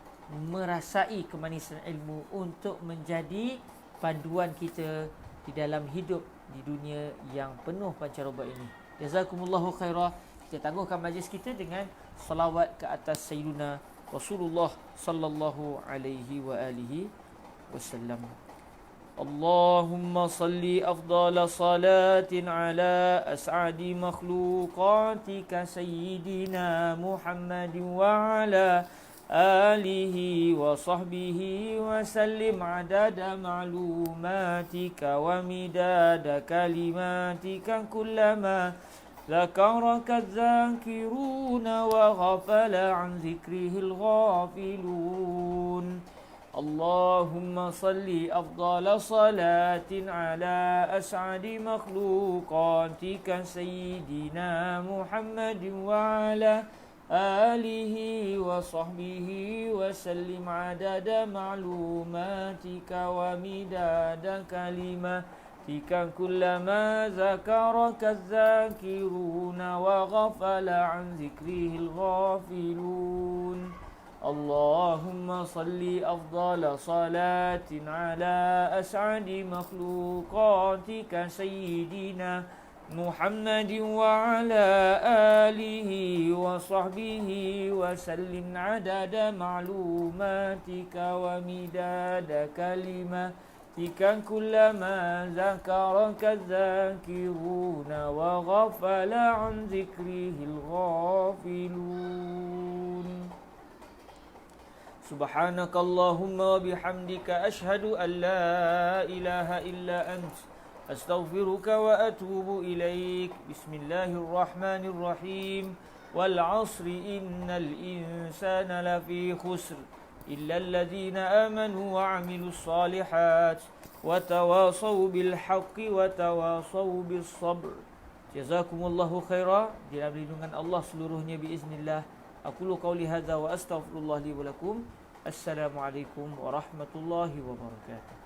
merasai kemanisan ilmu untuk menjadi panduan kita di dalam hidup di dunia yang penuh pancaroba ini. Jazakumullahu khairah. Kita tangguhkan majlis kita dengan salawat ke atas Sayyiduna Rasulullah sallallahu alaihi wa alihi wasallam. Allahumma salli afdala salatin ala as'adi makhluqatika Sayyidina Muhammadin wa ala alihi wa sahbihi wa sallim adada ma'lumatika wa midada kalimatika kullama ذكرك الذاكرون وغفل عن ذكره الغافلون. اللهم صل أفضل صلاة على أسعد مخلوقاتك سيدنا محمد وعلى آله وصحبه وسلم عدد معلوماتك ومداد كلماتك كلما ذكرك الذاكرون وغفل عن ذكره الغافلون. اللهم صل أفضل صلاة على أسعد مخلوقاتك سيدنا محمد وعلى آله وصحبه وسلم عدد معلوماتك ومداد كلماتك كلما ذكرك الذاكرون وغفل عن ذكره الغافلون. سبحانك اللهم وبحمدك أشهد أن لا إله إلا أنت أستغفرك وأتوب إليك. بسم الله الرحمن الرحيم. والعصر إن الإنسان لفي خسر إلا الذين آمنوا وعملوا الصالحات وتواصوا بالحق وتواصوا بالصبر. جزاكم الله خيرا. Dalam lindungan Allah seluruhnya biiznillah. Aqulu qawli hadza wa astaghfirullah li wa lakum. Assalamualaikum warahmatullahi wabarakatuh.